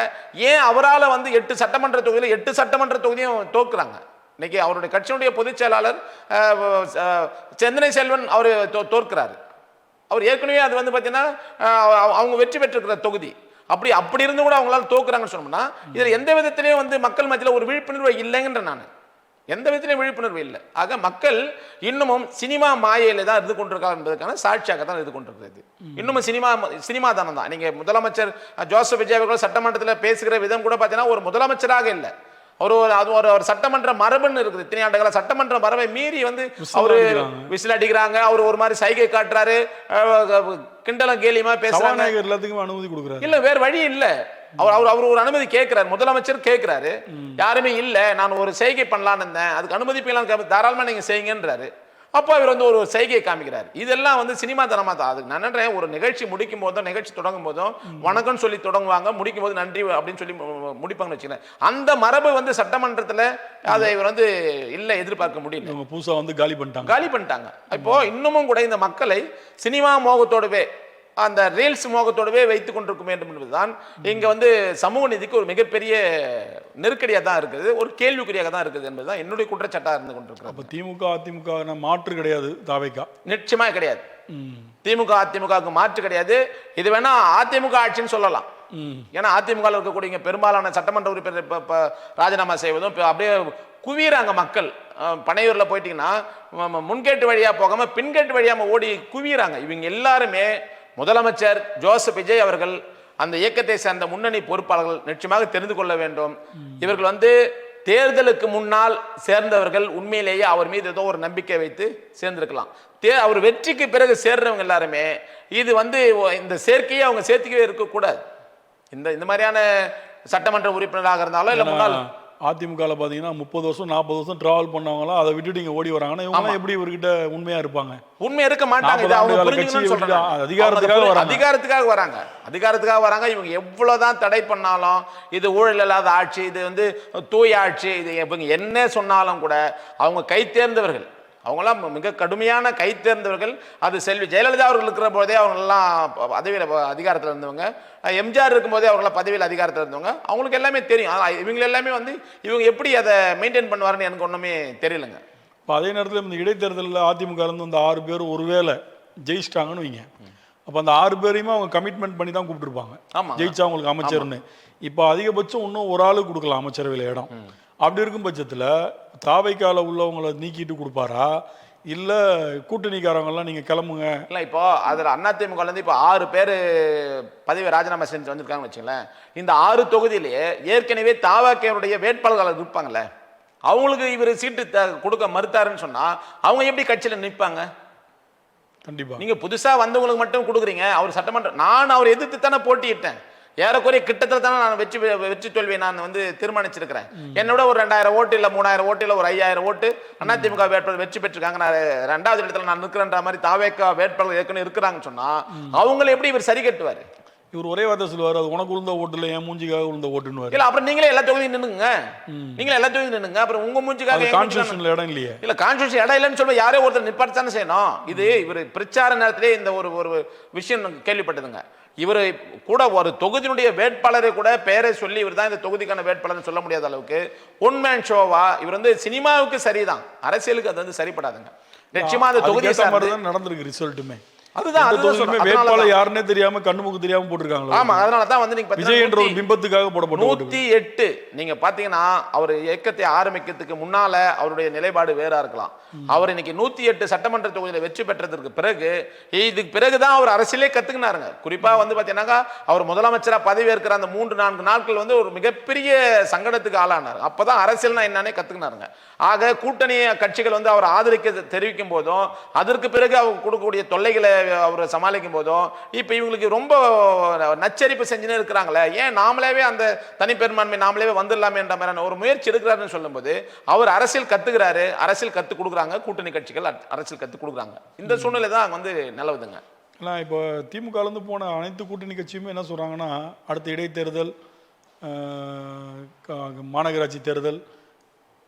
ஏன் அவரால் வந்து 8 சட்டமன்ற தொகுதியில் 8 சட்டமன்ற தொகுதியும் தோக்குறாங்க? இன்னைக்கு அவருடைய கட்சியினுடைய பொதுச் செயலாளர் செந்தனை செல்வன் அவர் தோற்கிறாரு. அவர் ஏற்கனவே அது வந்து பார்த்தீங்கன்னா அவங்க வெற்றி பெற்றிருக்கிற தொகுதி. அப்படி இருந்து கூட அவங்களால தோக்குறாங்கன்னு சொன்னோம்னா இதில் எந்த விதத்திலையும் வந்து மக்கள் மத்தியில் ஒரு விழிப்புணர்வு இல்லைங்கன்ற நான் எந்த விதத்திலையும் விழிப்புணர்வு இல்லை. ஆக மக்கள் இன்னமும் சினிமா மாயையில தான் இருந்து கொண்டிருக்காங்க என்பதற்கான சாட்சியாக தான் இருந்து கொண்டிருக்கிறது. இன்னமும் சினிமா தானம் தான். நீங்க முதலமைச்சர் ஜோசப் விஜய் அவர்கள் சட்டமன்றத்தில் பேசுகிற விதம் கூட பார்த்தீங்கன்னா ஒரு முதலமைச்சராக இல்லை, ஒரு சட்டமன்ற மரபுன்னு இருக்குது. இத்தனை ஆண்டுகள சட்டமன்ற மரபை மீறி வந்து அவரு விசில் அடிக்கிறாங்க, அவர் ஒரு மாதிரி சைகை காட்டுறாரு, கிண்டலம் கேலியமா பேசுறாங்க. எல்லாத்துக்கும் அனுமதி கொடுக்குறாரு. இல்ல, வேற வழி இல்ல. அவர் ஒரு அனுமதி கேட்கிறாரு, முதலமைச்சர் கேட்கிறாரு. யாருமே இல்ல, நான் ஒரு செய்கை பண்ணலான்னு இருந்தேன், அதுக்கு அனுமதிப்பீங்களான்னு தாராளமா நீங்க செய்யுங்கன்றாரு. அப்போ அவர் வந்து ஒரு செய்கையை காமிக்கிறார். இதெல்லாம் வந்து சினிமா தனமா தான். அதுக்கு நான் நினைக்கிறேன், ஒரு நிகழ்ச்சி முடிக்கும் போதும் நிகழ்ச்சி தொடங்கும் போதும் வணக்கம் சொல்லி தொடங்குவாங்க, முடிக்கும் போது நன்றி அப்படின்னு சொல்லி முடிப்பாங்கன்னு வச்சுக்கிறேன். அந்த மரபு வந்து சட்டமன்றத்தில் அதை இவர் வந்து இல்லை எதிர்பார்க்க முடியல. இவங்க புதுசா வந்து காலி பண்ணிட்டாங்க. இப்போ இன்னமும் கூட இந்த மக்களை சினிமா மோகத்தோடவே அந்த ரீல்ஸ் மோகத்தோடவே வைத்துக் கொண்டிருக்க வேண்டும் என்பதுதான் இங்க வந்து சமூக நீதிக்கு ஒரு மிகப்பெரிய நெருக்கடியாக தான் இருக்குது, ஒரு கேள்விக்குறியாக தான் இருக்குது என்பதுதான் என்னுடைய குற்றச்சாட்டாக இருந்து கொண்டிருக்கிறது. அப்ப திமுக அதிமுக மாற்று கிடையாது, தாவேக்கா நிச்சயமா கிடையாது. திமுக அதிமுகவுக்கு மாற்று கிடையாது. இது வேணா அதிமுக ஆட்சின்னு சொல்லலாம். ஏன்னா அதிமுக இருக்கக்கூடிய பெரும்பாலான சட்டமன்ற உறுப்பினர் ராஜினாமா செய்வதும் அப்படியே குவியறாங்க மக்கள். பனையூர்ல போயிட்டீங்கன்னா முன்கேட்டு வழியா போகாம பின்கேட்டு வழியாம ஓடி குவியறாங்க. இவங்க எல்லாருமே முதலமைச்சர் ஜோசப் விஜய் அவர்கள், அந்த இயக்கத்தை சேர்ந்த முன்னணி பொறுப்பாளர்கள் நிச்சயமாக தெரிந்து கொள்ள வேண்டும். இவர்கள் வந்து தேர்தலுக்கு முன்னால் சேர்ந்தவர்கள் உண்மையிலேயே அவர் மீது ஏதோ ஒரு நம்பிக்கை வைத்து சேர்ந்திருக்கலாம். அவர் வெற்றிக்கு பிறகு சேர்றவங்க எல்லாருமே இது வந்து இந்த சேர்க்கையை அவங்க சேர்த்துக்கவே இருக்கக்கூடாது. இந்த மாதிரியான சட்டமன்ற உறுப்பினராக இருந்தாலும் இல்ல முன்னாள் அதிமுக பாத்தீங்கன்னா 30 வருஷம் 40 வருஷம் டிராவல் பண்ணவங்களா அதை விட்டுட்டு இங்க ஓடி வராங்கன்னா இவங்க எப்படி இவர்கிட்ட உண்மையா இருப்பாங்க? உண்மையா இருக்க மாட்டாங்க. அதிகாரத்துக்காக வராங்க. இவங்க எவ்வளவுதான் தடை பண்ணாலும், இது ஊழல் இல்லாத ஆட்சி, இது வந்து தூய ஆட்சி, இது இவங்க என்ன சொன்னாலும் கூட அவங்க கை தேர்ந்தவர்கள், அவங்களாம் மிக கடுமையான கை தேர்ந்தவர்கள். அது செல்வி ஜெயலலிதா அவர்கள் இருக்கிற போதே அவங்களெல்லாம் பதவியில் அதிகாரத்தில் இருந்தவங்க, எம்ஜிஆர் இருக்கும்போதே அவர்களாம் பதவியில் அதிகாரத்தில் இருந்தவங்க. அவங்களுக்கு எல்லாமே தெரியும். இவங்க எல்லாமே வந்து இவங்க எப்படி அதை மெயின்டைன் பண்ணுவாருன்னு எனக்கு ஒன்றுமே தெரியலைங்க. இப்போ அதே நேரத்தில் இந்த இடைத்தேர்தலில் அதிமுக இருந்து அந்த 6 பேர் ஒருவேளை ஜெயிச்சிட்டாங்கன்னு வைங்க, அப்போ அந்த 6 பேரையுமே அவங்க கமிட்மெண்ட் பண்ணி தான் கூப்பிட்டுருப்பாங்க. ஜெயிச்சா அவங்களுக்கு அமைச்சர்னு. இப்போ அதிகபட்சம் இன்னும் ஒரு ஆளு கொடுக்கலாம் அமைச்சரவையில் இடம். அப்படி இருக்கும் பட்சத்தில் தாவைக்கால உள்ளவங்களை நீக்கிட்டு கொடுப்பாரா, இல்ல கூட்டணிக்காரங்கெல்லாம் நீங்க கிளம்புங்க? இல்லை, இப்போ அதில் அதிமுகலேருந்து இப்போ 6 பேர் பதவி ராஜினாமா செஞ்சு வந்திருக்காங்கன்னு வச்சுங்களேன். இந்த 6 தொகுதியிலேயே ஏற்கனவே தாவாக்கையுடைய வேட்பாளர்கள் இருப்பாங்கல்ல, அவங்களுக்கு இவர் சீட்டு கொடுக்க மறுத்தாருன்னு சொன்னா அவங்க எப்படி கட்சியில் நிற்பாங்க? கண்டிப்பா. நீங்க புதுசா வந்தவங்களுக்கு மட்டும் கொடுக்குறீங்க. அவர் சட்டமன்றம், நான் அவர் எதிர்த்து தானே போட்டியிட்டேன். ஏறக்குறைய கிட்டத்தட்ட தானே நான் வெற்றி தோல்வியை நான் வந்து தீர்மானிச்சிருக்கிறேன். என்னோட ஒரு 2000 ஓட்டு இல்ல 3000 ஓட்டு இல்ல ஒரு 5000 ஓட்டு அதிமுக வேட்பாளர் வெற்றி பெற்றிருக்காங்க. நான் 2வது இடத்துல நான் நிற்கிறேன்ற மாதிரி தாவேக்கா வேட்பாளர் ஏற்கனவே இருக்கிறாங்கன்னு சொன்னா அவங்களை எப்படி இவர் சரி கட்டுவாரு? இவர் ஒரே வார்த்தை சொல்லுவார், அது உனக்கு உளுந்த ஓட்டு இல்லை, என் மூஞ்சிக்காக உளுந்த ஓட்டுன்னு. இல்ல அப்புறம் நீங்களே எல்லா தொகுதியும் நின்னுங்க, நீங்களே எல்லா தொகுதியும் நின்னுங்க. அப்புறம் உங்க மூஞ்சிக்காக கான்ஸ்டிடியூஷன்ல இடம் இல்லையே. இல்ல கான்ஸ்டிடியூஷன் இடம் இல்லைன்னு சொல்ல யாரோ ஒருத்தர் நிப்பாட்டானே செய்யணும். இது இவர் பிரச்சார நேரத்திலே இந்த ஒரு விஷயம் கேள்விப்பட்டதுங்க. இவர் கூட ஒரு தொகுதியினுடைய வேட்பாளரை கூட பெயரை சொல்லி இவர் தான் இந்த தொகுதிக்கான வேட்பாளர் சொல்ல முடியாத அளவுக்கு ஒன் மேன் ஷோவா இவர் வந்து சினிமாவுக்கு சரிதான், அரசியலுக்கு அது வந்து சரிப்படாதுங்க. நிச்சயமா அந்த தொகுதி நடந்திருக்கு ரிசல்ட்டுமே. அதுதான் வேட்பாளர் யாருன்னே தெரியாம கண்ணுமுக்கு தெரியாம போட்டிருக்காங்க. ஆமா, அதனால தான் வந்து நீங்க விஜய் என்ற ஒரு பிம்பத்துக்காக போடப்பட்ட 108 நீங்க பாத்தீங்கன்னா அவர் இயக்கத்தை ஆரம்பிக்கிறதுக்கு முன்னால அவருடைய நிலைப்பாடு வேறா இருக்கலாம். அவர் இன்னைக்கு 108 சட்டமன்ற தொகுதியில வெற்றி பெற்றதற்கு பிறகு இதுக்கு பிறகுதான் அவர் அரசியலே கத்துக்கினாருங்க. குறிப்பா வந்து பாத்தீங்கன்னா அவர் முதலமைச்சரா பதவி ஏற்கிற அந்த 3-4 நாட்கள் வந்து ஒரு மிகப்பெரிய சங்கடத்துக்கு ஆளானார். அப்பதான் அரசியல்னா என்னன்னே கத்துக்கினாருங்க. ஆக கூட்டணி கட்சிகள் வந்து அவர் ஆதரிக்க தெரிவிக்கும் போதும் அதற்கு பிறகு அவர் கொடுக்கக்கூடிய தொல்லைகளை அவர் சமாளிக்கும் போதும் இப்ப இவங்களுக்கு ரொம்ப நச்சரிப்பு செஞ்சுன்னு இருக்கிறாங்களே, ஏன் நாமளே அந்த தனிப்பெரும்பான்மை நாமளே வந்துடலாமே என்ற மாதிரியான ஒரு முயற்சி எடுக்கிறாருன்னு சொல்லும் போது அவர் அரசியல் கத்துக்கிறாரு, அரசியல் கத்து கொடுக்குறாங்க, கூட்டணி கட்சிகள் அரசியல் கத்து கொடுக்குறாங்க. இந்த சூழ்நிலை தான் வந்து நிலவுதுங்க. இப்போ திமுக இருந்து போன அனைத்து கூட்டணி கட்சியுமே என்ன சொல்றாங்கன்னா, அடுத்த இடைத்தேர்தல், மாநகராட்சி தேர்தல்,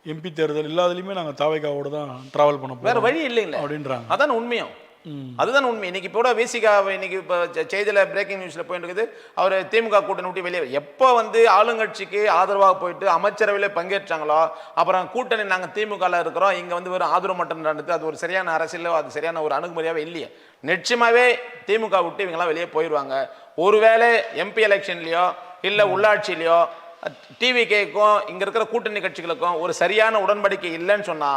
எம்பி தேர்தல் எல்லாத்துலயுமே நாங்க தாவேக்காவோட தான் டிராவல் பண்ண போறோம், வேற வழி இல்லைங்களா அப்படின்றாங்க. அதான் உண்மையும், அதுதான் உண்மை. இன்னைக்கு இப்போ விசிகா இன்னைக்கு இப்போ செய்தியில் பிரேக்கிங் நியூஸ்ல போயிட்டு இருக்குது, அவர் திமுக கூட்டணி விட்டு வெளியே எப்போ வந்து ஆளுங்கட்சிக்கு ஆதரவாக போயிட்டு அமைச்சரவையில் பங்கேற்றாங்களோ அப்புறம் கூட்டணி நாங்கள் திமுகவில் இருக்கிறோம், இங்கே வந்து வெறும் ஆதரவு மட்டும் நடந்துட்டு அது ஒரு சரியான அரசியலோ அது சரியான ஒரு அணுகுமுறையாகவே இல்லையே. நிச்சயமாகவே திமுக விட்டு இவங்கெல்லாம் வெளியே போயிடுவாங்க. ஒருவேளை எம்பி எலெக்ஷன்லையோ இல்லை உள்ளாட்சியிலையோ டிவிகேக்கும் இங்க இருக்கிற கூட்டணி கட்சிகளுக்கும் ஒரு சரியான உடன்படிக்கை இல்லைன்னு சொன்னா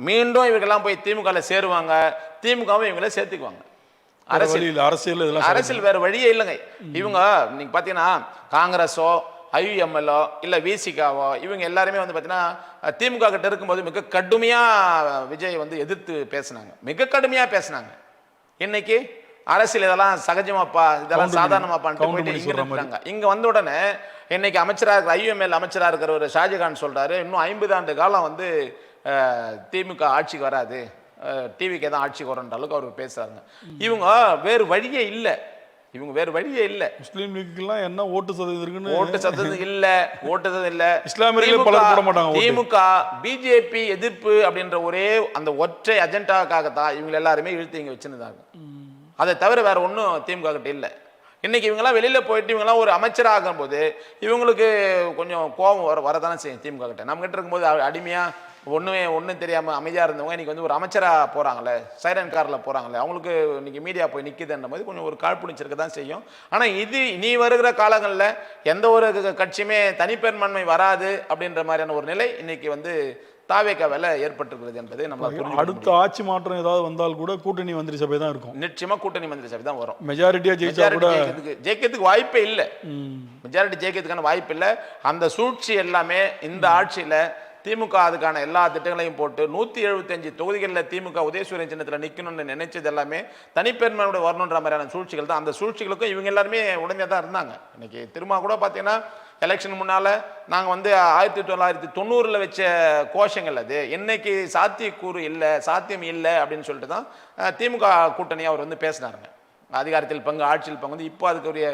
மீண்டும் இவங்கெல்லாம் போய் திமுக சேருவாங்க, திமுகவும் இவங்கள சேர்த்துக்குவாங்க. அரசியல் வேற வழியே இல்லைங்க. இவங்க நீங்க பாத்தீங்கன்னா காங்கிரஸோ ஐயுஎம்எல்ஓ இல்ல விசிகாவோ இவங்க எல்லாருமே வந்து பாத்தீங்கன்னா திமுக கிட்ட இருக்கும்போது மிக கடுமையா விஜய் வந்து எதிர்த்து பேசினாங்க, மிக கடுமையா பேசினாங்க. இன்னைக்கு அரசியல் இதெல்லாம் சகஜமாப்பா, இதெல்லாம் சாதாரணமாப்பான்ட்டு போயிட்டு இங்க இருக்கிறாங்க. இங்க வந்த உடனே இன்னைக்கு அமைச்சராக இருக்கிற ஐயுஎம்எல் அமைச்சராக இருக்கிற ஒரு ஷாஜகான் சொல்றாரு, இன்னும் 50 ஆண்டு காலம் வந்து திமுக ஆட்சிக்கு வராது, டிவிக்கு தான் ஆட்சிக்கு வரன்ற அளவுக்கு அவர் பேசுறாங்க. இவங்க வேறு வழியே இல்லை, இவங்க வேறு வழியே இல்லை. முஸ்லீம் லீக்குலாம் என்ன ஓட்டு சதவீதம் இருக்குன்னு ஓட்டு சதவீதம் இல்ல, ஓட்டு சதவீதம் இல்ல. இஸ்லாமியர்களே பலர் போட மாட்டாங்க ஓட்டு. திமுக பிஜேபி எதிர்ப்பு அப்படின்ற ஒரே அந்த ஒற்றை அஜெண்டாக்காகத்தான் இவங்க எல்லாருமே இழுத்து இங்க வச்சிருந்தாங்க. அதை தவிர வேற ஒன்றும் திமுக கிட்ட இல்லை. இன்னைக்கு இவங்கெல்லாம் வெளியில போயிட்டு இவங்கெல்லாம் ஒரு அமைச்சராக ஆகும் போது இவங்களுக்கு கொஞ்சம் கோபம் வரதானே செய்யும் திமுக கிட்ட. நம்ம கிட்ட இருக்கும்போது அடிமையா ஒன்றும் தெரியாம அமைதியா இருந்தவங்க இன்னைக்கு வந்து ஒரு அமைச்சரா போறாங்களே, சைரன் கார்ல போறாங்களே, அவங்களுக்கு இன்னைக்கு மீடியா போய் நிக்குதுன்ற மாதிரி கொஞ்சம் ஒரு காழ்ப்புணிச்சிருக்க தான் செய்யும். ஆனா இது இனி வருகிற காலங்களில் எந்த ஒரு கட்சியுமே தனிப்பெரும்பான்மை வராது அப்படின்ற மாதிரியான ஒரு நிலை இன்னைக்கு வந்து தாவேக்காவில ஏற்பட்டிருக்கிறது என்பது நம்ம அடுத்த ஆட்சி மாற்றம் ஏதாவது வந்தால் கூட கூட்டணி மந்திரி சபை தான் இருக்கும். நிச்சயமா கூட்டணி மந்திரி சபை தான் வரும். மெஜாரிட்டியா ஜெயிச்சா கூட ஜெயிக்கிறதுக்கு வாய்ப்பே இல்லை. மெஜாரிட்டி ஜெயிக்கிறதுக்கான வாய்ப்பு இல்லை. அந்த சூழ்ச்சி எல்லாமே இந்த ஆட்சியில திமுக அதுக்கான எல்லா திட்டங்களையும் போட்டு 175 தொகுதிகளில் திமுக உதயசூரியன் சின்னத்தில் நிற்கணும்னு நினைச்சது எல்லாமே தனிப்பெருமையோட வரணுன்ற மாதிரியான சூழ்ச்சிகள் தான். அந்த சூழ்ச்சிகளுக்கும் இவங்க எல்லாருமே உடனே தான் இருந்தாங்க. இன்னைக்கு திரும்ப கூட பார்த்தீங்கன்னா எலெக்ஷன் முன்னால நாங்கள் வந்து 1990 வச்ச கோஷங்கள் அது என்னைக்கு சாத்தியக்கூறு இல்லை, சாத்தியம் இல்லை அப்படின்னு சொல்லிட்டு தான் திமுக கூட்டணி அவர் வந்து பேசினாருங்க. அதிகாரத்தில் பங்கு, ஆட்சியில் பங்கு வந்து இப்போ அதுக்குரிய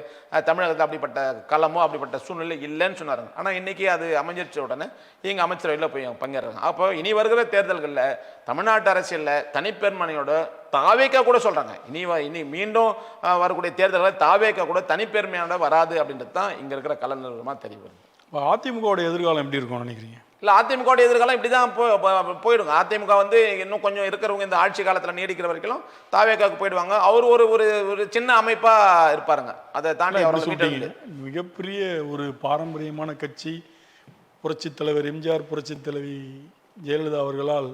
தமிழகத்தில் அப்படிப்பட்ட களமோ அப்படிப்பட்ட சூழ்நிலை இல்லைன்னு சொன்னாருங்க. ஆனால் இன்னைக்கு அது அமைஞ்சிருச்ச உடனே இங்கே அமைச்சரவையில் போய் பங்கேறாங்க. அப்போ இனி வருகிற தேர்தல்களில் தமிழ்நாட்டு அரசியலில் தனிப்பெருமையோட தாவேக்கா கூட சொல்றாங்க, இனி மீண்டும் வரக்கூடிய தேர்தல்களில் தாவேக்கா கூட தனிப்பெருமையோட வராது அப்படின்றது தான் இங்கே இருக்கிற கள நிலவரமாக தெரிய வருது. அதிமுகவோட எதிர்காலம் எப்படி இருக்கும்னு நினைக்கிறீங்க? இல்லை, அதிமுக எதிர்காலம் இப்படி தான் போயிடுங்க. அதிமுக வந்து இன்னும் கொஞ்சம் இருக்கிறவங்க இந்த ஆட்சி காலத்தில் நீடிக்கிற வரைக்கும் தாவேக்காவுக்கு போயிடுவாங்க. அவர் ஒரு சின்ன அமைப்பாக இருப்பாருங்க. அதை தாண்டி அவர் மிகப்பெரிய ஒரு பாரம்பரியமான கட்சி, புரட்சித் தலைவர் எம்ஜிஆர், புரட்சித் தலைவி ஜெயலலிதா அவர்களால்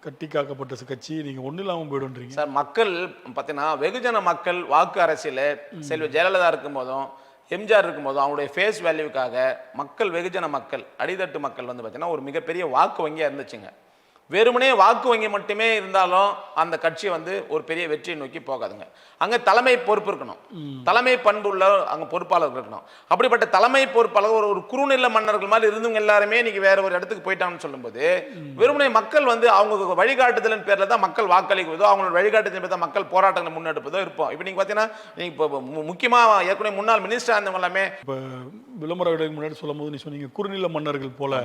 கட்டி காக்கப்பட்ட கட்சி, நீங்கள் ஒன்றும் இல்லாமல் போயிடுன்றீங்க சார். மக்கள் பார்த்தீங்கன்னா வெகுஜன மக்கள் வாக்கு அரசியல் செல்வி ஜெயலலிதா இருக்கும் போதும் எம்ஜிஆர் இருக்கும்போது அவங்களுடைய ஃபேஸ் வேல்யூக்காக மக்கள், வெகுஜன மக்கள், அடித்தட்டு மக்கள் வந்து பார்த்தீங்கன்னா ஒரு மிகப்பெரிய வாக்கு வங்கியாக இருந்துச்சுங்க. வெறுமனே வாக்கு வங்கி மட்டுமே இருந்தாலும் அந்த கட்சி வந்து ஒரு பெரிய வெற்றியை நோக்கி போகாதுங்க. அங்கே தலைமை பொறுப்பு இருக்கணும், தலைமை பண்பு உள்ள அங்கே பொறுப்பாளர்கள் இருக்கணும். அப்படிப்பட்ட தலைமை பொறுப்பாளர் ஒரு குறுநில மன்னர்கள் மாதிரி இருந்தவங்க எல்லாருமே இன்னைக்கு வேற ஒரு இடத்துக்கு போயிட்டாங்கன்னு சொல்லும்போது வெறுமனே மக்கள் வந்து அவங்க வழிகாட்டுதலின் பேரில் தான் மக்கள் வாக்களிக்குவதோ, அவங்களோட வழிகாட்டுதலின் பேர் தான் மக்கள் போராட்டங்களை முன்னெடுப்பதோ இருப்போம். இப்போ நீங்கள் பார்த்தீங்கன்னா இப்போ முக்கியமாக ஏற்கனவே முன்னாள் மினிஸ்டர் இருந்தவங்க எல்லாமே இப்போ விளம்பர விடைக்கு முன்னாடி சொல்லும் போது நீ சொன்னீங்க குறுநில மன்னர்கள் போல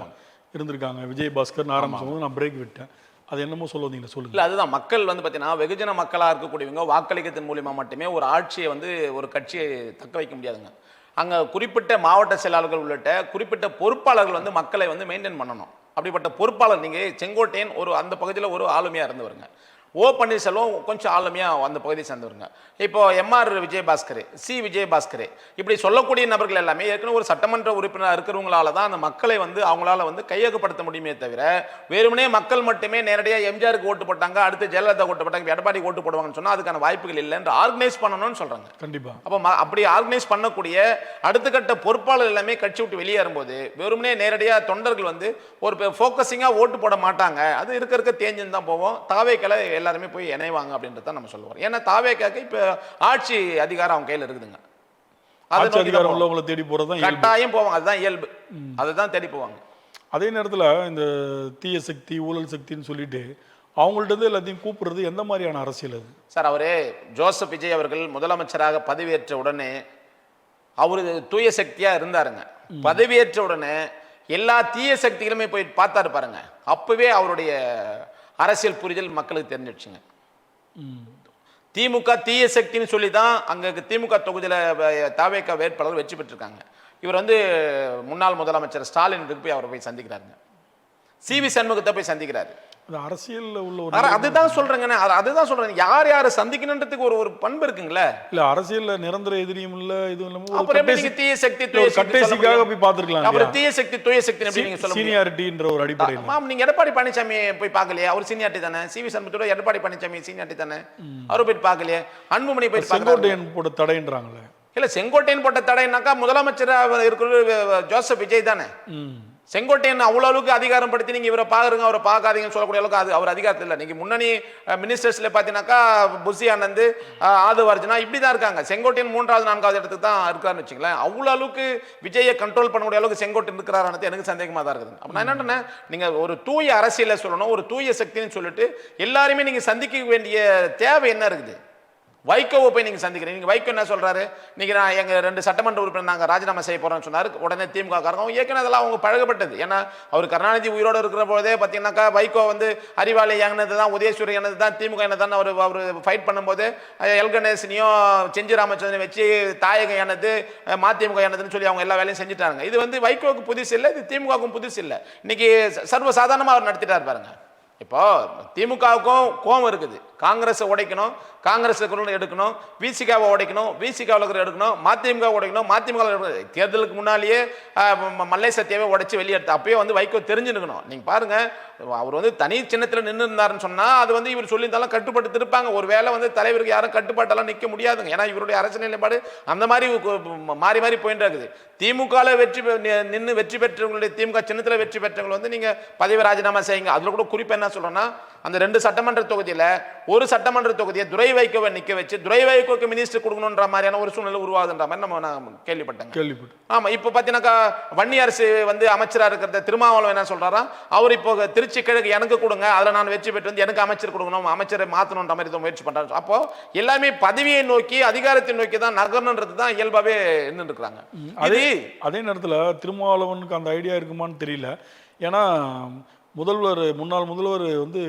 இருந்திருக்காங்க. விஜயபாஸ்கர் ஆரம்பிச்சபோது நான் பிரேக் விட்டேன். அது என்னமோ சொல்லுவீங்களா? சொல்லுங்க. இல்லை, அதுதான் மக்கள் வந்து பார்த்தீங்கன்னா வெகுஜன மக்களாக இருக்கக்கூடியவங்க வாக்களிக்கிறதன் மூலியமா மட்டுமே ஒரு ஆட்சியை வந்து ஒரு கட்சியை தக்க வைக்க முடியாதுங்க. அங்கே குறிப்பிட்ட மாவட்ட செயலாளர்கள் உள்ளிட்ட குறிப்பிட்ட பொறுப்பாளர்கள் வந்து மக்களை வந்து மெயின்டைன் பண்ணணும். அப்படிப்பட்ட பொறுப்பாளர் நீங்கள் செங்கோட்டையன் அந்த பகுதியில் ஒரு ஆளுமையாக இருந்தவருங்க. ஓ பன்னீர்செல்வம் கொஞ்சம் ஆளுமையாக அந்த பகுதியை சேர்ந்தவருங்க. இப்போ எம்ஆர் விஜயபாஸ்கர், சி விஜயபாஸ்கர், இப்படி சொல்லக்கூடிய நபர்கள் எல்லாமே ஏற்கனவே ஒரு சட்டமன்ற உறுப்பினராக இருக்கிறவங்களால தான் அந்த மக்களை வந்து அவங்களால வந்து கையகப்படுத்த முடியுமே தவிர வெறுமனே மக்கள் மட்டுமே நேரடியாக எம்ஜிஆருக்கு ஓட்டு போட்டாங்க, அடுத்து ஜெயலலிதா ஓட்டு போட்டாங்க, எடப்பாடி ஓட்டு போடுவாங்கன்னு சொன்னால் அதுக்கான வாய்ப்புகள் இல்லைன்ற ஆர்கனைஸ் பண்ணணும்னு சொல்கிறாங்க. கண்டிப்பாக. அப்போ அப்படி ஆர்கனைஸ் பண்ணக்கூடிய அடுத்த கட்ட பொறுப்பாளர் எல்லாமே கட்சி விட்டு வெளியேறும்போது வெறுமனே நேரடியாக தொண்டர்கள் வந்து ஒரு ஃபோக்கஸிங்காக ஓட்டு போட மாட்டாங்க. அது இருக்க தேஞ்சுன்னு தான் போவோம். தாவேக்கால எல்லாருமே போய் இணைவாங்க அப்படின்றத நம்ம சொல்லுவோம். ஏன்னா தாவேக்காக்கு இப்ப ஆட்சி அதிகாரம் அவங்க கையில் இருக்குதுங்க. ஆட்சி அதிகாரம் உள்ளவங்களை தேடி போறது கட்டாயம் போவாங்க. அதுதான் இயல்பு, அதுதான் தேடி போவாங்க. அதே நேரத்தில் இந்த தீய சக்தி, ஊழல் சக்தின்னு சொல்லிட்டு அவங்கள்ட்ட எல்லாத்தையும் கூப்பிடுறது எந்த மாதிரியான அரசியல் அது சார்? அவரே ஜோசப் விஜய் அவர்கள் முதலமைச்சராக பதவியேற்ற உடனே அவரு தூய சக்தியா இருந்தாருங்க. பதவியேற்ற உடனே எல்லா தீய சக்திகளுமே போய் பார்த்தாரு பாருங்க. அப்பவே அவருடைய அரசியல் புரிதல் மக்களுக்கு தெரிஞ்சிடுச்சுங்க. திமுக தீய சக்தின்னு சொல்லி தான் அங்கே திமுக தொகுதியில் தாவேக்கா வேட்பாளர் வெற்றி பெற்றிருக்காங்க. இவர் வந்து முன்னாள் முதலமைச்சர் ஸ்டாலின் போய் அவரை போய் சந்திக்கிறாருங்க. சிவி சண்முகத்தை போய் சந்திக்கிறாரு. அரசியல்ல உள்ள அதுதான் சொல்றேங்க, அதுதான் சொல்றேன். யார் யாரை சந்திக்கணுன்றதுக்கு ஒரு பண்பு இருக்குங்களே. இல்ல அரசியல்ல நிரந்தர எதிரியும் இல்ல, இது இல்ல. அப்புறம் நீங்க தீய சக்தி கட்டேசிக்காக போய் பாத்துக்கலாம். அப்புறம் தீய சக்தி தூய சக்தி எப்படி நீங்க சொல்ல சீனியாரிட்டின்ற ஒரு அடிப்படையில். ஆமா, நீங்க எடப்பாடி பழனிசாமி போய் பார்க்கலையா? அவர் சீனியாரிட்டி தானே. சிவி சண்முகத்தோட எடப்பாடி பழனிசாமி சீனியாரிட்டி தானே. அவர் போய் பார்க்கலையே. அன்புமணி போய் செங்கோட்டையன் போட்ட தடைன்றாங்களே. இல்ல, செங்கோட்டையன் போட்ட தடைனாக்கா முதலமைச்சராக இருக்கிற ஜோசப் விஜய் தானே. செங்கோட்டையன் அவ்வளோ அளவுக்கு அதிகாரம் படுத்தி நீங்கள் இவரை பாருங்க அவரை பார்க்காதீங்கன்னு சொல்லக்கூடிய அளவுக்கு அது அவர் அதிகாரத்தில் இல்லை. நீங்கள் முன்னணி மினிஸ்டர்ஸில் பார்த்தீங்கன்னாக்கா புஷி ஆனந்த், ஆதவ் அர்ஜுனா இப்படி தான் இருக்காங்க. செங்கோட்டையன் 3வது 4வது இடத்துக்கு தான் இருக்காருன்னு வச்சுங்களேன். அவ்வளோ அளவுக்கு விஜயை கண்ட்ரோல் பண்ணக்கூடிய அளவுக்கு செங்கோட்டையன் இருக்கிறாருன்னு எனக்கு சந்தேகமாக தான் இருக்குது. அப்போ நான் என்னன்னா, நீங்கள் ஒரு தூய அரசியலை சொல்லணும், ஒரு தூய சக்தின்னு சொல்லிட்டு எல்லாருமே நீங்கள் சந்திக்க வேண்டிய தேவை என்ன இருக்குது? வைகோவை போய் நீங்கள் சந்திக்கிறீங்க. நீங்கள் வைகோ என்ன சொல்கிறாரு, இன்றைக்கி நான் எங்கள் 2 சட்டமன்ற உறுப்பினர் நாங்கள் ராஜினாமா செய்ய போகிறோம்னு சொன்னார். உடனே திமுக காரங்க ஏற்கனவே அதெல்லாம் அவங்க பழகப்பட்டது. ஏன்னா அவர் கருணாநிதி உயிரோடு இருக்கிற போதே பார்த்தீங்கன்னாக்கா வைகோ வந்து அறிவாளி எங்கனது தான், உதயசூரியன் என்னது தான், திமுக என்ன தான் அவர் ஃபைட் பண்ணும்போது எல்கணேசனையும் செஞ்சி ராமச்சந்திரன் வச்சு தாயகம் என்னது மதிமுக என்னதுன்னு சொல்லி அவங்க எல்லா வேலையும் செஞ்சுட்டாங்க. இது வந்து வைகோவுக்கு புதுசு இல்லை, இது திமுகவுக்கும் புதுசு இல்லை. இன்னைக்கு சர்வசாதாரணமாக அவர் நடத்திட்டார் பாருங்க. இப்போ திமுகவுக்கும் கோபம் இருக்குது, காங்கிரஸை உடைக்கணும், காங்கிரஸுக்குள்ள எடுக்கணும், விசிகாவை உடைக்கணும், விசிகாவில் எடுக்கணும், மதிமுக உடைக்கணும், மதிமுக தேர்தலுக்கு முன்னாலேயே மல்லை சத்தியாவே உடைச்சு வெளியெடுத்து அப்பயே வந்து வைகோ தெரிஞ்சுக்கணும். நீங்கள் பாருங்க, அவர் வந்து தனி சின்னத்தில் நின்று இருந்தாருன்னு சொன்னால் அது வந்து இவர் சொல்லியிருந்தாலும் கட்டுப்பட்டு இருப்பாங்க. ஒரு வேளை வந்து தலைவருக்கு யாரும் கட்டுப்பாட்டெல்லாம் நிற்க முடியாதுங்க. ஏன்னா இவருடைய அரசியல் நிலைப்பாடு அந்த மாதிரி மாறி மாறி போயிட்டு இருக்குது. திமுகவில் நின்று வெற்றி பெற்றவங்களுடைய திமுக சின்னத்தில் வெற்றி பெற்றவங்க வந்து நீங்கள் பதவி ராஜினாமா செய்யுங்க. அதில் கூட குறிப்பாக என்ன சொல்கிறேன்னா, அந்த 2 சட்டமன்ற தொகுதியில் ஒரு சட்டமன்ற தொகுதியை துரை வைகோவை நிற்க வச்சு துரை வைகோக்கு மினிஸ்டர் கொடுக்கணுன்ற மாதிரியான ஒரு சூழ்நிலை உருவாகுதுன்ற மாதிரி நான் கேள்விப்பட்டேன். ஆமாம், இப்போ பார்த்தீங்கன்னாக்கா வன்னி அரசு வந்து அமைச்சராக இருக்கிறத திருமாவளவன் என்ன சொல்கிறாரா, அவர் இப்போ திருச்சி கிழக்கு எனக்கு கொடுங்க, அதில் நான் வெற்றி பெற்று வந்து எனக்கு அமைச்சர் கொடுக்கணும், அமைச்சரை மாற்றணுன்ற மாதிரி முயற்சி பண்ணுறாங்க. அப்போ எல்லாமே பதவியை நோக்கி அதிகாரத்தை நோக்கி தான் நகரணுன்றது தான் இயல்பாகவே இருந்துட்டு இருக்கிறாங்க. அதே நேரத்தில் திருமாவளவனுக்கு அந்த ஐடியா இருக்குமான்னு தெரியல. ஏன்னா முன்னாள் முதல்வர் வந்து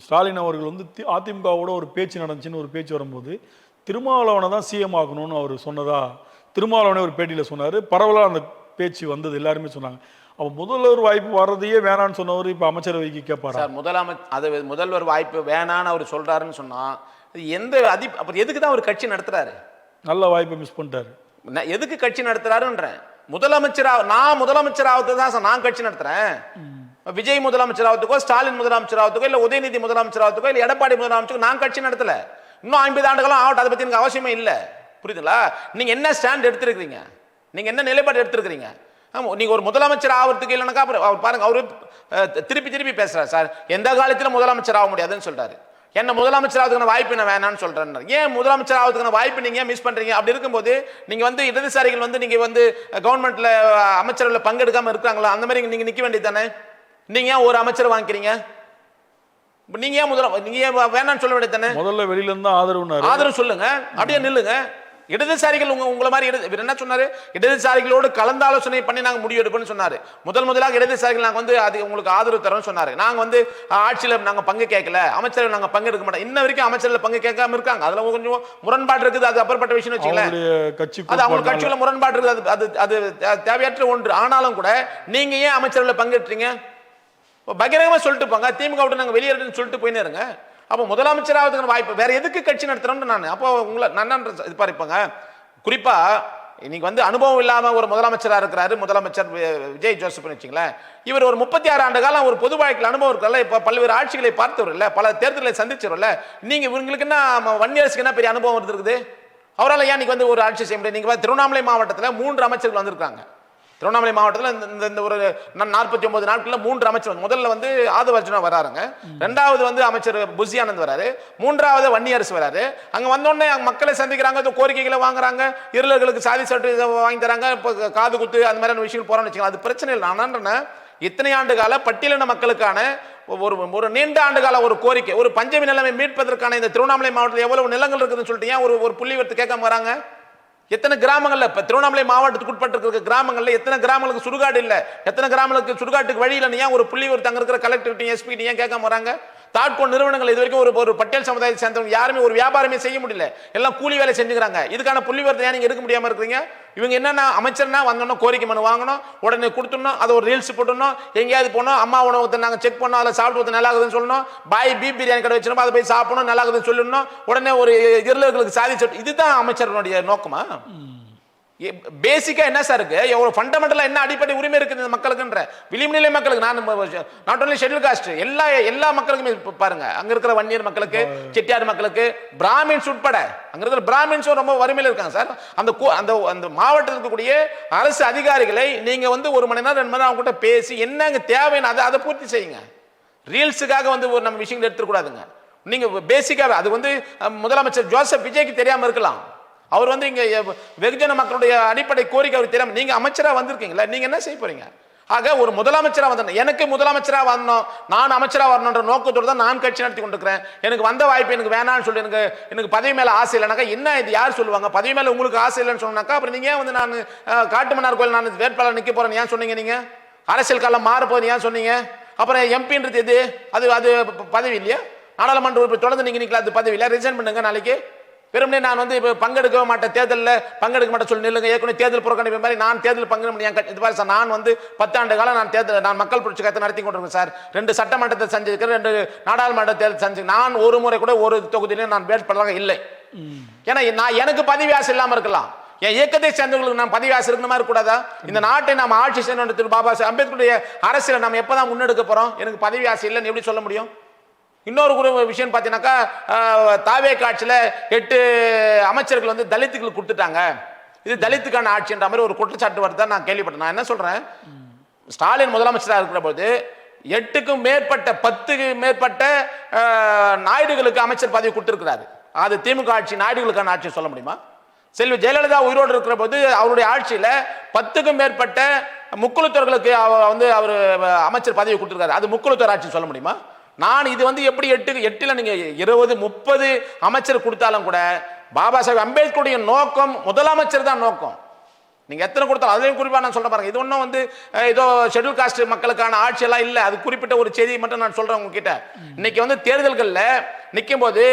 ஸ்டாலின் அவர்கள் வந்து அதிமுகவோட ஒரு பேச்சு நடந்துச்சுன்னு ஒரு பேச்சு வரும்போது திருமாவளவனை தான் சிஎம் ஆகணும்னு அவர் சொன்னதா திருமாவளவனே ஒரு பேட்டியில் சொன்னார். பரவலாக அந்த பேச்சு வந்தது, எல்லாருமே சொன்னாங்க. அப்போ முதல்வர் வாய்ப்பு வர்றதையே வேணான்னு சொன்னவர் இப்போ அமைச்சரவைக்கு கேட்பார். சார், முதல்வர் வாய்ப்பு வேணான்னு அவர் சொல்கிறாருன்னு சொன்னால் எந்த அப்புறம் எதுக்கு தான் அவர் கட்சி நடத்துகிறாரு? நல்ல வாய்ப்பை மிஸ் பண்ணிட்டாரு. எதுக்கு கட்சி நடத்துறாருன்றேன். நான் முதலமைச்சராவது தான் சார் நான் கட்சி நடத்துகிறேன். விஜய் முதலமைச்சராவதுக்கோ, ஸ்டாலின் முதலமைச்சராவதுக்கோ, இல்லை உதயநிதி முதலமைச்சராவதுக்கோ, இல்லை எடப்பாடி முதலமைச்சருக்கோ நான் கட்சி நடத்தல. இன்னும் 50 ஆண்டுகளும் ஆகட்டும், அதை பற்றி எனக்கு அவசியமே இல்லை. புரியுதுங்களா? நீங்க என்ன ஸ்டாண்ட் எடுத்திருக்கிறீங்க, நீங்க என்ன நிலைப்பாடு எடுத்திருக்கிறீங்க? நீங்க ஒரு முதலமைச்சர் ஆகிறதுக்கு இல்லைனாக்கா அவர் பாருங்க, அவரு திருப்பி பேசுறாரு. சார், எந்த காலத்திலும் முதலமைச்சர் ஆக முடியாதுன்னு சொல்றாரு. என்ன முதலமைச்சர் ஆகுதுக்கான வாய்ப்பு என்ன வேணான்னு சொல்றேன். ஏன் முதலமைச்சர் ஆகுதுக்கான வாய்ப்பு நீங்க மிஸ் பண்றீங்க? அப்படி இருக்கும்போது நீங்க வந்து இடதுசாரிகள் வந்து நீங்க வந்து கவர்மெண்ட்ல அமைச்சர்கள் பங்கெடுக்காம இருக்காங்களா, அந்த மாதிரி நீங்க நிக்க வேண்டியது தானே. நீங்க ஏன் ஒரு அமைச்சர் வாங்கிக்கிறீங்க? நீங்க ஏன் வேணாம்னு சொல்ல வேண்டியது தானே. முதல்ல வெளியில இருந்து ஆதரவு சொல்லுங்க, அப்படியே நில்லுங்க. இடதுசாரிகள் உங்களை மாதிரி என்ன சொன்னாரு, இடதுசாரிகளோடு கலந்து ஆலோசனை பண்ணி நாங்க முடிவு எடுப்போம்னு சொன்னாரு. முதலாக இடதுசாரிகள் நாங்க வந்து அது உங்களுக்கு ஆதரவு தரோம்னு சொன்னாரு. நாங்க வந்து ஆட்சியில நாங்க பங்கு கேட்கல, அமைச்சர்கள் நாங்க பங்கு எடுக்க மாட்டோம். இன்ன வரைக்கும் அமைச்சர்கள் பங்கு கேட்காம இருக்காங்க. அதுல கொஞ்சம் முரண்பாடு இருக்குது. அது அப்புறப்பட்ட விஷயம் வச்சுக்கல, அது அவங்க கட்சியில முரண்பாடு இருக்குது. அது தேவையற்ற ஒன்று. ஆனாலும் கூட நீங்க ஏன் அமைச்சர்கள் பங்கேற்றீங்க? பகிரங்கமா சொல்லிட்டு போங்க, திமுக விட்டு நாங்க வெளியேறதுன்னு சொல்லிட்டு போயினே இருங்க. அப்போ முதலமைச்சராவதுக்கு வாய்ப்பு வேற எதுக்கு கட்சி நடத்துறோம்னு நான் அப்போ உங்களை நான் இது பாருப்பாங்க. குறிப்பா இன்னைக்கு வந்து அனுபவம் இல்லாம ஒரு முதலமைச்சராக இருக்கிறாரு முதலமைச்சர் விஜய் ஜோசப் வச்சுங்களேன். இவர் ஒரு 36 ஆண்டு காலம் ஒரு பொது வாழ்க்கையில் அனுபவம் இருக்கல, இப்ப பல்வேறு ஆட்சிகளை பார்த்தவர் இல்ல, பல தேர்தல்களை சந்திச்சவர்ல. நீங்க இவங்களுக்கு என்ன வன்னியரசுக்கு என்ன பெரிய அனுபவம் இருக்குது? அவரால் ஏன் இன்னைக்கு வந்து ஒரு ஆட்சி செய்ய முடியும்? நீங்க திருவண்ணாமலை மாவட்டத்தில் 3 அமைச்சர்கள் வந்திருக்காங்க. திருவண்ணாமலை மாவட்டத்தில் இந்த ஒரு 49 நாட்களில் 3 அமைச்சர். முதல்ல வந்து ஆதவ அர்ஜுனா வராருங்க, 2வது வந்து அமைச்சர் புஷி ஆனந்த் வராரு, 3வது வன்னியரசு வராரு. அங்க வந்தோடனே மக்களை சந்திக்கிறாங்க, கோரிக்கைகளை வாங்குறாங்க, இருளர்களுக்கு சாதி சர்டிஃபிகேட் வாங்கி தராங்க, இப்போ காது குத்து அந்த மாதிரியான விஷயங்கள் போறான்னு வச்சுக்கலாம். அது பிரச்சனை இல்லை. நான் இத்தனை ஆண்டு கால பட்டியலின மக்களுக்கான ஒரு நீண்ட ஆண்டு கால ஒரு கோரிக்கை, ஒரு பஞ்சமி நிலைமை மீட்பதற்கான இந்த திருவண்ணாமலை மாவட்டத்தில் எவ்வளவு நிலங்கள் இருக்குதுன்னு சொல்லிட்டு ஏன் ஒரு புள்ளி எடுத்து கேட்காம வராங்க? எத்தனை கிராமங்கள்ல இப்ப திருவண்ணாமலை மாவட்டத்துக்கு உட்பட்டு இருக்கிற கிராமங்கள்ல எத்தனை கிராமங்களுக்கு சுடுகாடு இல்ல, எத்தனை கிராமங்களுக்கு சுடுகாட்டுக்கு வழி இல்லை, ஏன் ஒரு புள்ளி ஒரு தங்க இருக்கிற கலெக்டர் எஸ்பி ஏன் கேட்காம வராங்க? தாட்கோ நிறுவனங்கள் இது வரைக்கும் ஒரு பட்டியல் சமுதாயத்தை சேர்ந்தவங்க யாருமே ஒரு வியாபாரமே செய்ய முடியல, எல்லாம் கூலி வேலை செஞ்சுக்கிறாங்க. இதுக்கான புள்ளிவிவரத்தை ஏன் நீங்க எடுக்க முடியாம இருக்கீங்க? இவங்க என்னன்னா அமைச்சர்னா வந்தோன்னா கோரிக்கை மனு வாங்கணும், உடனே கொடுத்துடணும், அதை ஒரு ரீல்ஸ் போட்டணும், எங்கேயாவது போனோம் அம்மா உணவகத்தை நாங்கள் செக் பண்ணோம், அதில் சாப்பிட்டு நல்லா இருக்குதுன்னு சொல்லணும், பாய் பீப் பிரியாணி கடை வச்சிருப்போம், அதை போய் சாப்பிடணும் நல்லா இருக்குதுன்னு சொல்லணும், உடனே ஒரு இருளர்களுக்கு சாதி சொட்டு. இதுதான் அமைச்சர்களுடைய நோக்கமா? பேசிக்கா என்ன சார் இருக்கு, ஒரு ஃபண்டமெண்டலா என்ன அடிப்படை உரிமை இருக்குது இந்த மக்களுக்குன்ற, விளிம்புநிலை மக்களுக்கு, நான் நாட் ஒன்லி ஷெட்யூல் காஸ்ட், எல்லா மக்களுக்குமே பாருங்க, அங்க இருக்கிற வன்னியர் மக்களுக்கு, செட்டியார் மக்களுக்கு, பிராமின்ஸ் உட்பட அங்க இருக்கிற பிராமின்ஸும் ரொம்ப வறுமையில் இருக்காங்க சார். அந்த மாவட்டத்தில் இருக்கக்கூடிய அரசு அதிகாரிகளை நீங்க வந்து 1 மணி நேரம் 2 மணி நேரம் அவங்க கிட்ட பேசி என்னங்க தேவைன்னு அதை பூர்த்தி செய்யுங்க. ரீல்ஸுக்காக வந்து ஒரு நம்ம விஷயங்கள் எடுத்துக்கூடாதுங்க. நீங்க பேசிக்காவே அது வந்து முதலமைச்சர் ஜோசப் விஜய்க்கு தெரியாம இருக்கலாம், அவர் வந்து இங்க வெகுஜன மக்களுடைய அடிப்படை கோரிக்கை அவர் தெரியாம, நீங்க அமைச்சரா வந்திருக்கீங்களா, நீங்க என்ன செய்ய போறீங்க? ஆக ஒரு முதலமைச்சரா வந்தேன், எனக்கு முதலமைச்சரா வரணும், நான் அமைச்சரா வரணுன்ற நோக்கத்தோடு தான் நான் கட்சி நடத்தி கொண்டிருக்கிறேன். எனக்கு வந்த வாய்ப்பு எனக்கு வேணான்னு சொல்லி எனக்கு பதவி மேல ஆசை இல்லைனாக்கா என்ன இது யார் சொல்லுவாங்க? பதவி மேல உங்களுக்கு ஆசை இல்லைன்னு சொன்னாக்கா அப்புறம் நீங்க வந்து நான் காட்டுமன்னார் கோயில் நான் வேட்பாளர் நிக்க போறேன்னு ஏன் சொன்னீங்க? நீங்க அரசியல் காலம் மாற போகுது ஏன் சொன்னீங்க? அப்புறம் எம்பின்றது எது? அது பதவி இல்லையா? நாடாளுமன்ற உறுப்பினர் தொடர்ந்து நீங்க நிக்கலாம், அது பதவி இல்லையா? ரிசைன் பண்ணுங்க நாளைக்கு. வெறுமனே நான் வந்து இப்போ பங்கெடுக்க மாட்டேன், தேர்தலில் பங்கெடுக்க மாட்டேன் சொல்லி நில்லுங்க. ஏற்கனவே தேர்தல் புறக்கணிப்பு மாதிரி நான் தேர்தல் பங்கெடுக்க இது சார், நான் வந்து 10 ஆண்டு காலம் நான் மக்கள் புரட்சி கருத்தை நடத்தி கொண்டிருக்கேன் சார். 2 சட்டமன்றத்தை செஞ்சிருக்கிறேன், 2 நாடாளுமன்ற தேர்தல் செஞ்சு, நான் ஒரு முறை கூட ஒரு தொகுதியிலும் நான் வேட்பாளராக இல்லை. ஏன்னா எனக்கு பதவி ஆசை இல்லாமல் இருக்கலாம், என் இயக்கத்தை சேர்ந்தவர்களுக்கு நான் பதவி ஆசை இருக்கணுமா இருக்கக்கூடாதா? இந்த நாட்டை நாம் ஆட்சி செய்யணும், பாபா சாஹேப் அம்பேத்கருடைய அரசியலை நம்ம எப்பதான் முன்னெடுக்க போறோம்? எனக்கு பதவி ஆசை இல்லைன்னு எப்படி சொல்ல முடியும்? இன்னொரு விஷயம் பார்த்தீங்கன்னாக்கா, தாவே காட்சியில் 8 அமைச்சர்கள் வந்து தலித்துகளுக்கு கொடுத்துட்டாங்க, இது தலித்துக்கான ஆட்சின்ற மாதிரி ஒரு குற்றச்சாட்டு வருதான் நான் கேள்விப்பட்டேன். நான் என்ன சொல்றேன், ஸ்டாலின் முதலமைச்சராக இருக்கிற போது 8க்கும் மேற்பட்ட 10க்கும் மேற்பட்ட நாயுடுகளுக்கு அமைச்சர் பதவி கொடுத்திருக்கிறாரு. அது திமுக ஆட்சி, நாயுடுகளுக்கான ஆட்சி சொல்ல முடியுமா? செல்வி ஜெயலலிதா உயிரோடு இருக்கிற போது அவருடைய ஆட்சியில் 10க்கும் மேற்பட்ட முக்குளத்தோர்களுக்கு வந்து அவர் அமைச்சர் பதவி கொடுத்திருக்காரு, அது முக்குளத்தோர் ஆட்சி சொல்ல முடியுமா? நான் இது வந்து எப்படி 8ல் நீங்க 20 30 அமைச்சர் கொடுத்தாலும் கூட பாபா சாஹேப் அம்பேத்கருடைய நோக்கம் முதலமைச்சர் தான் நோக்கம். நீங்க எத்தனை கொடுத்தாலும் அதுலயும் குறிப்பா நான் சொல்ற பாருங்க, இது ஒன்றும் வந்து ஏதோ ஷெட்யூல் காஸ்ட் மக்களுக்கான ஆட்சி எல்லாம் இல்லை, அது குறிப்பிட்ட ஒரு செய்தி மட்டும் நான் சொல்றேன் உங்ககிட்ட. இன்னைக்கு வந்து தேர்தல்களில் நிற்கும் போது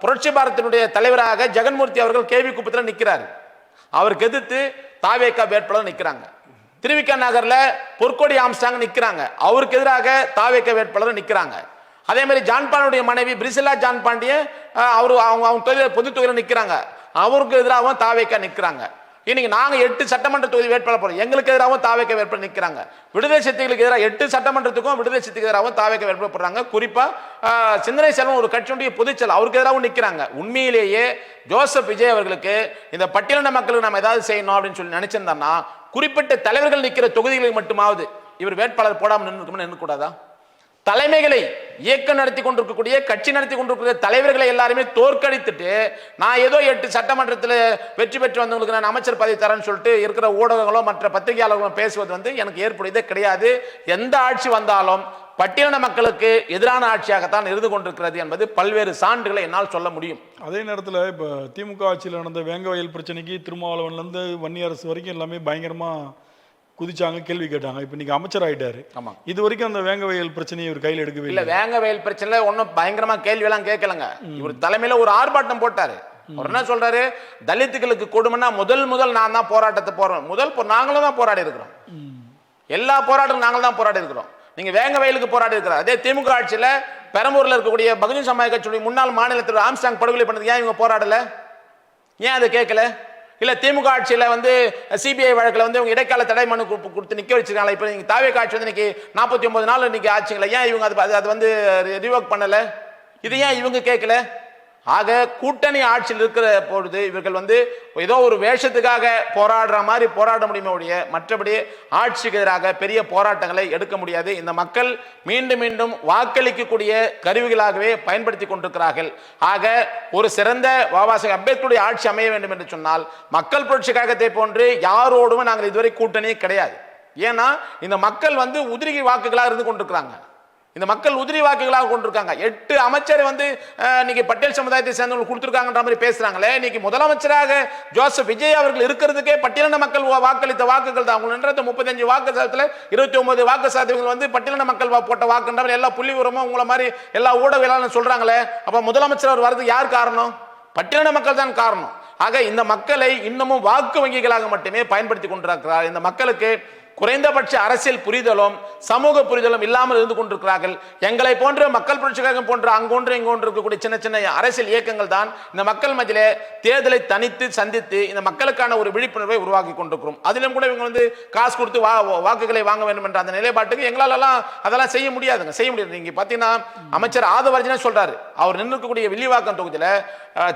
புரட்சி பாரத்தினுடைய தலைவராக ஜெகன்மூர்த்தி அவர்கள் கேவி குப்பத்தில் நிற்கிறார், அவருக்கு எதிர்த்து தாவேகா வேட்பாளர் நிற்கிறாங்க. திருவிக்கா நகர்ல பொற்கொடி ஆம்ஸ்டாங் நிற்கிறாங்க, அவருக்கு எதிராக தாவேகா வேட்பாளர் நிற்கிறாங்க. அதே மாதிரி ஜான்பாண்டிய மனைவி பிரிசிலா ஜான் பாண்டிய அவங்க பொது தொகுதியில் நிற்கிறாங்க, அவருக்கு எதிராகவும் தாவேகா நிற்கிறாங்க. இன்னைக்கு நாங்க 8 சட்டமன்ற தொகுதி வேட்பாளர் போறோம், எங்களுக்கு எதிராகவும் தாவேகா வேட்பாளர் நிற்கிறாங்க. விடுதலை சிறுத்தைகளுக்கு எதிராக 8 சட்டமன்றத்துக்கும் விடுதலை சிறுத்தைக்கு எதிராகவும் தாவேகா வேட்பாளர் போடுறாங்க. குறிப்பா சிந்தனை செல்வம் ஒரு கட்சியுடைய பொதுச்செயலாளர், அவருக்கு எதிராகவும் நிற்கிறாங்க. உண்மையிலேயே ஜோசப் விஜய் அவர்களுக்கு இந்த பட்டியலின மக்களுக்கு நம்ம ஏதாவது செய்யணும் அப்படின்னு சொல்லி நினைச்சிருந்தோம்னா குறிப்பிட்ட தலைவர்கள் நிற்கிற தொகுதிகளுக்கு மட்டுமாவது இவர் வேட்பாளர் போடாமல் நிற்கக்கூடாதா? தலைமைகளை இயக்கம் நடத்தி கொண்டிருக்கக்கூடிய கட்சி நடத்தி கொண்டிருக்கிற தலைவர்களை எல்லாருமே தோற்கடித்துட்டு நான் ஏதோ 8 சட்டமன்றத்தில் வெற்றி பெற்று வந்தவங்களுக்கு நான் அமைச்சர் பதவி தரேன்னு சொல்லிட்டு இருக்கிற ஊடகங்களோ மற்ற பத்திரிகையாளர்களோ பேசுவது வந்து எனக்கு ஏற்புடையதே கிடையாது. எந்த ஆட்சி வந்தாலும் பட்டியலின மக்களுக்கு எதிரான ஆட்சியாகத்தான் இருந்து கொண்டிருக்கிறது என்பது பல்வேறு சான்றுகளை என்னால் சொல்ல முடியும். அதே நேரத்தில் இப்போ திமுக ஆட்சியில் நடந்த வேங்க வயல் பிரச்சனைக்கு திருமாவளவன்லேருந்து வன்னி அரசு வரைக்கும் எல்லாமே பயங்கரமாக குதிச்சாங்க, கேள்வி கேட்டாங்க. இப்போ நீங்க அமைச்சர் ஆயிட்டாரு, ஆமா, இது வரைக்கும் அந்த வேங்க வயல் பிரச்சனையை இவர் கையில் எடுக்கவே இல்லை. வேங்க வயல் பிரச்சனை ஒன்றும் பயங்கரமா கேள்வி எல்லாம் கேட்கலங்க. இவர் தலைமையில ஒரு ஆர்ப்பாட்டம் போட்டாரு. அவர் என்ன சொல்றாரு, தலித்துகளுக்கு கொடுமைன்னா முதல் நான் தான் போராட்டத்தை போறோம், நாங்களும் தான் போராடி இருக்கிறோம், எல்லா போராட்டமும் நாங்கள் தான் போராடி இருக்கிறோம். நீங்க வேங்க வயலுக்கு போராடி இருக்கிறார். அதே திமுக ஆட்சியில பெரம்பூர்ல இருக்கக்கூடிய பகுஜன் சமாஜ் கட்சியுடைய முன்னாள் மாநில தலைவர் ஆம்ஸ்டாங் படுகொலை பண்ணது ஏன் இவங்க போராடல? ஏன் அதை கேட்கல? இல்ல திமுக ஆட்சியில வந்து சிபிஐ வழக்குல வந்து இவங்க இடைக்கால தடை மனு கொடுத்து நிக்க வச்சிருக்காங்க. இப்ப நீங்க தாவே ஆட்சி வந்து இன்னைக்கு 49 நாள் இன்னைக்கு ஆச்சுங்களா, ஏன் இவங்க அது வந்து ரிவோக் பண்ணல? இது ஏன் இவங்க கேட்கல? ஆக கூட்டணி ஆட்சியில் இருக்கிற பொழுது இவர்கள் வந்து ஏதோ ஒரு வேஷத்துக்காக போராடுற மாதிரி போராட முடியுமே ஒழிய மற்றபடி ஆட்சிக்கு எதிராக பெரிய போராட்டங்களை எடுக்க முடியாது. இந்த மக்கள் மீண்டும் மீண்டும் வாக்களிக்கக்கூடிய கருவிகளாகவே பயன்படுத்தி கொண்டிருக்கிறார்கள். ஆக ஒரு சிறந்த பாபா சாஹேப் அம்பேத்கருடைய ஆட்சி அமைய வேண்டும் என்று சொன்னால் மக்கள் புரட்சி கழகத்தை போன்று யாரோடும் நாங்கள் இதுவரை கூட்டணியே கிடையாது. ஏன்னா இந்த மக்கள் வந்து உதிரி வாக்குகளாக இருந்து கொண்டிருக்கிறாங்க. இந்த மக்கள் உதிரி வாக்குகளாக கொண்டிருக்காங்க. 8 அமைச்சர் வந்து இன்னைக்கு பட்டேல் சமுதாயத்தை சேர்ந்தவங்க கொடுத்துருக்காங்கன்ற மாதிரி பேசுறாங்களே. இன்னைக்கு முதலமைச்சராக ஜோசப் விஜய் அவர்கள் இருக்கிறதுக்கே பட்டியலின மக்கள் வாக்களித்த வாக்குகள் தான். அவங்க 35 வாக்கு சதவீதத்தில் 29 வாக்கு சதவீதங்கள் வந்து பட்டியலின மக்கள் போட்ட வாக்குன்ற எல்லா புள்ளி உரமும் உங்களை மாதிரி எல்லா ஊடகங்களாலும் சொல்றாங்களே. அப்ப முதலமைச்சர் அவர் வரது யார் காரணம்? பட்டியலின மக்கள் தான் காரணம். ஆக இந்த மக்களை இன்னமும் வாக்கு வங்கிகளாக மட்டுமே பயன்படுத்தி கொண்டிருக்கிறார். இந்த மக்களுக்கு குறைந்தபட்ச அரசியல் புரிதலும் சமூக புரிதலும் இல்லாமல் இருந்து கொண்டிருக்கிறார்கள். எங்களை போன்ற மக்கள் புரட்சி கழகம் போன்ற அங்கொன்று இங்கொன்று இருக்கக்கூடிய சின்ன சின்ன அரசியல் இயக்கங்கள் தான் இந்த மக்கள் மத்தியிலே தேர்தலை தனித்து சந்தித்து இந்த மக்களுக்கான ஒரு விழிப்புணர்வை உருவாக்கி கொண்டிருக்கிறோம். அதிலும் கூட இவங்க வந்து காசு கொடுத்து வாக்குகளை வாங்க வேண்டும் என்ற அந்த நிலைப்பாட்டுக்கு எங்களாலெல்லாம் அதெல்லாம் செய்ய முடியாதுங்க, செய்ய முடியாது. நீங்க பாத்தீங்கன்னா அமைச்சர் ஆதவர்ஜனே சொல்றாரு, அவர் நின்றுக்கக்கூடிய வில்லிவாக்கம் தொகுதியில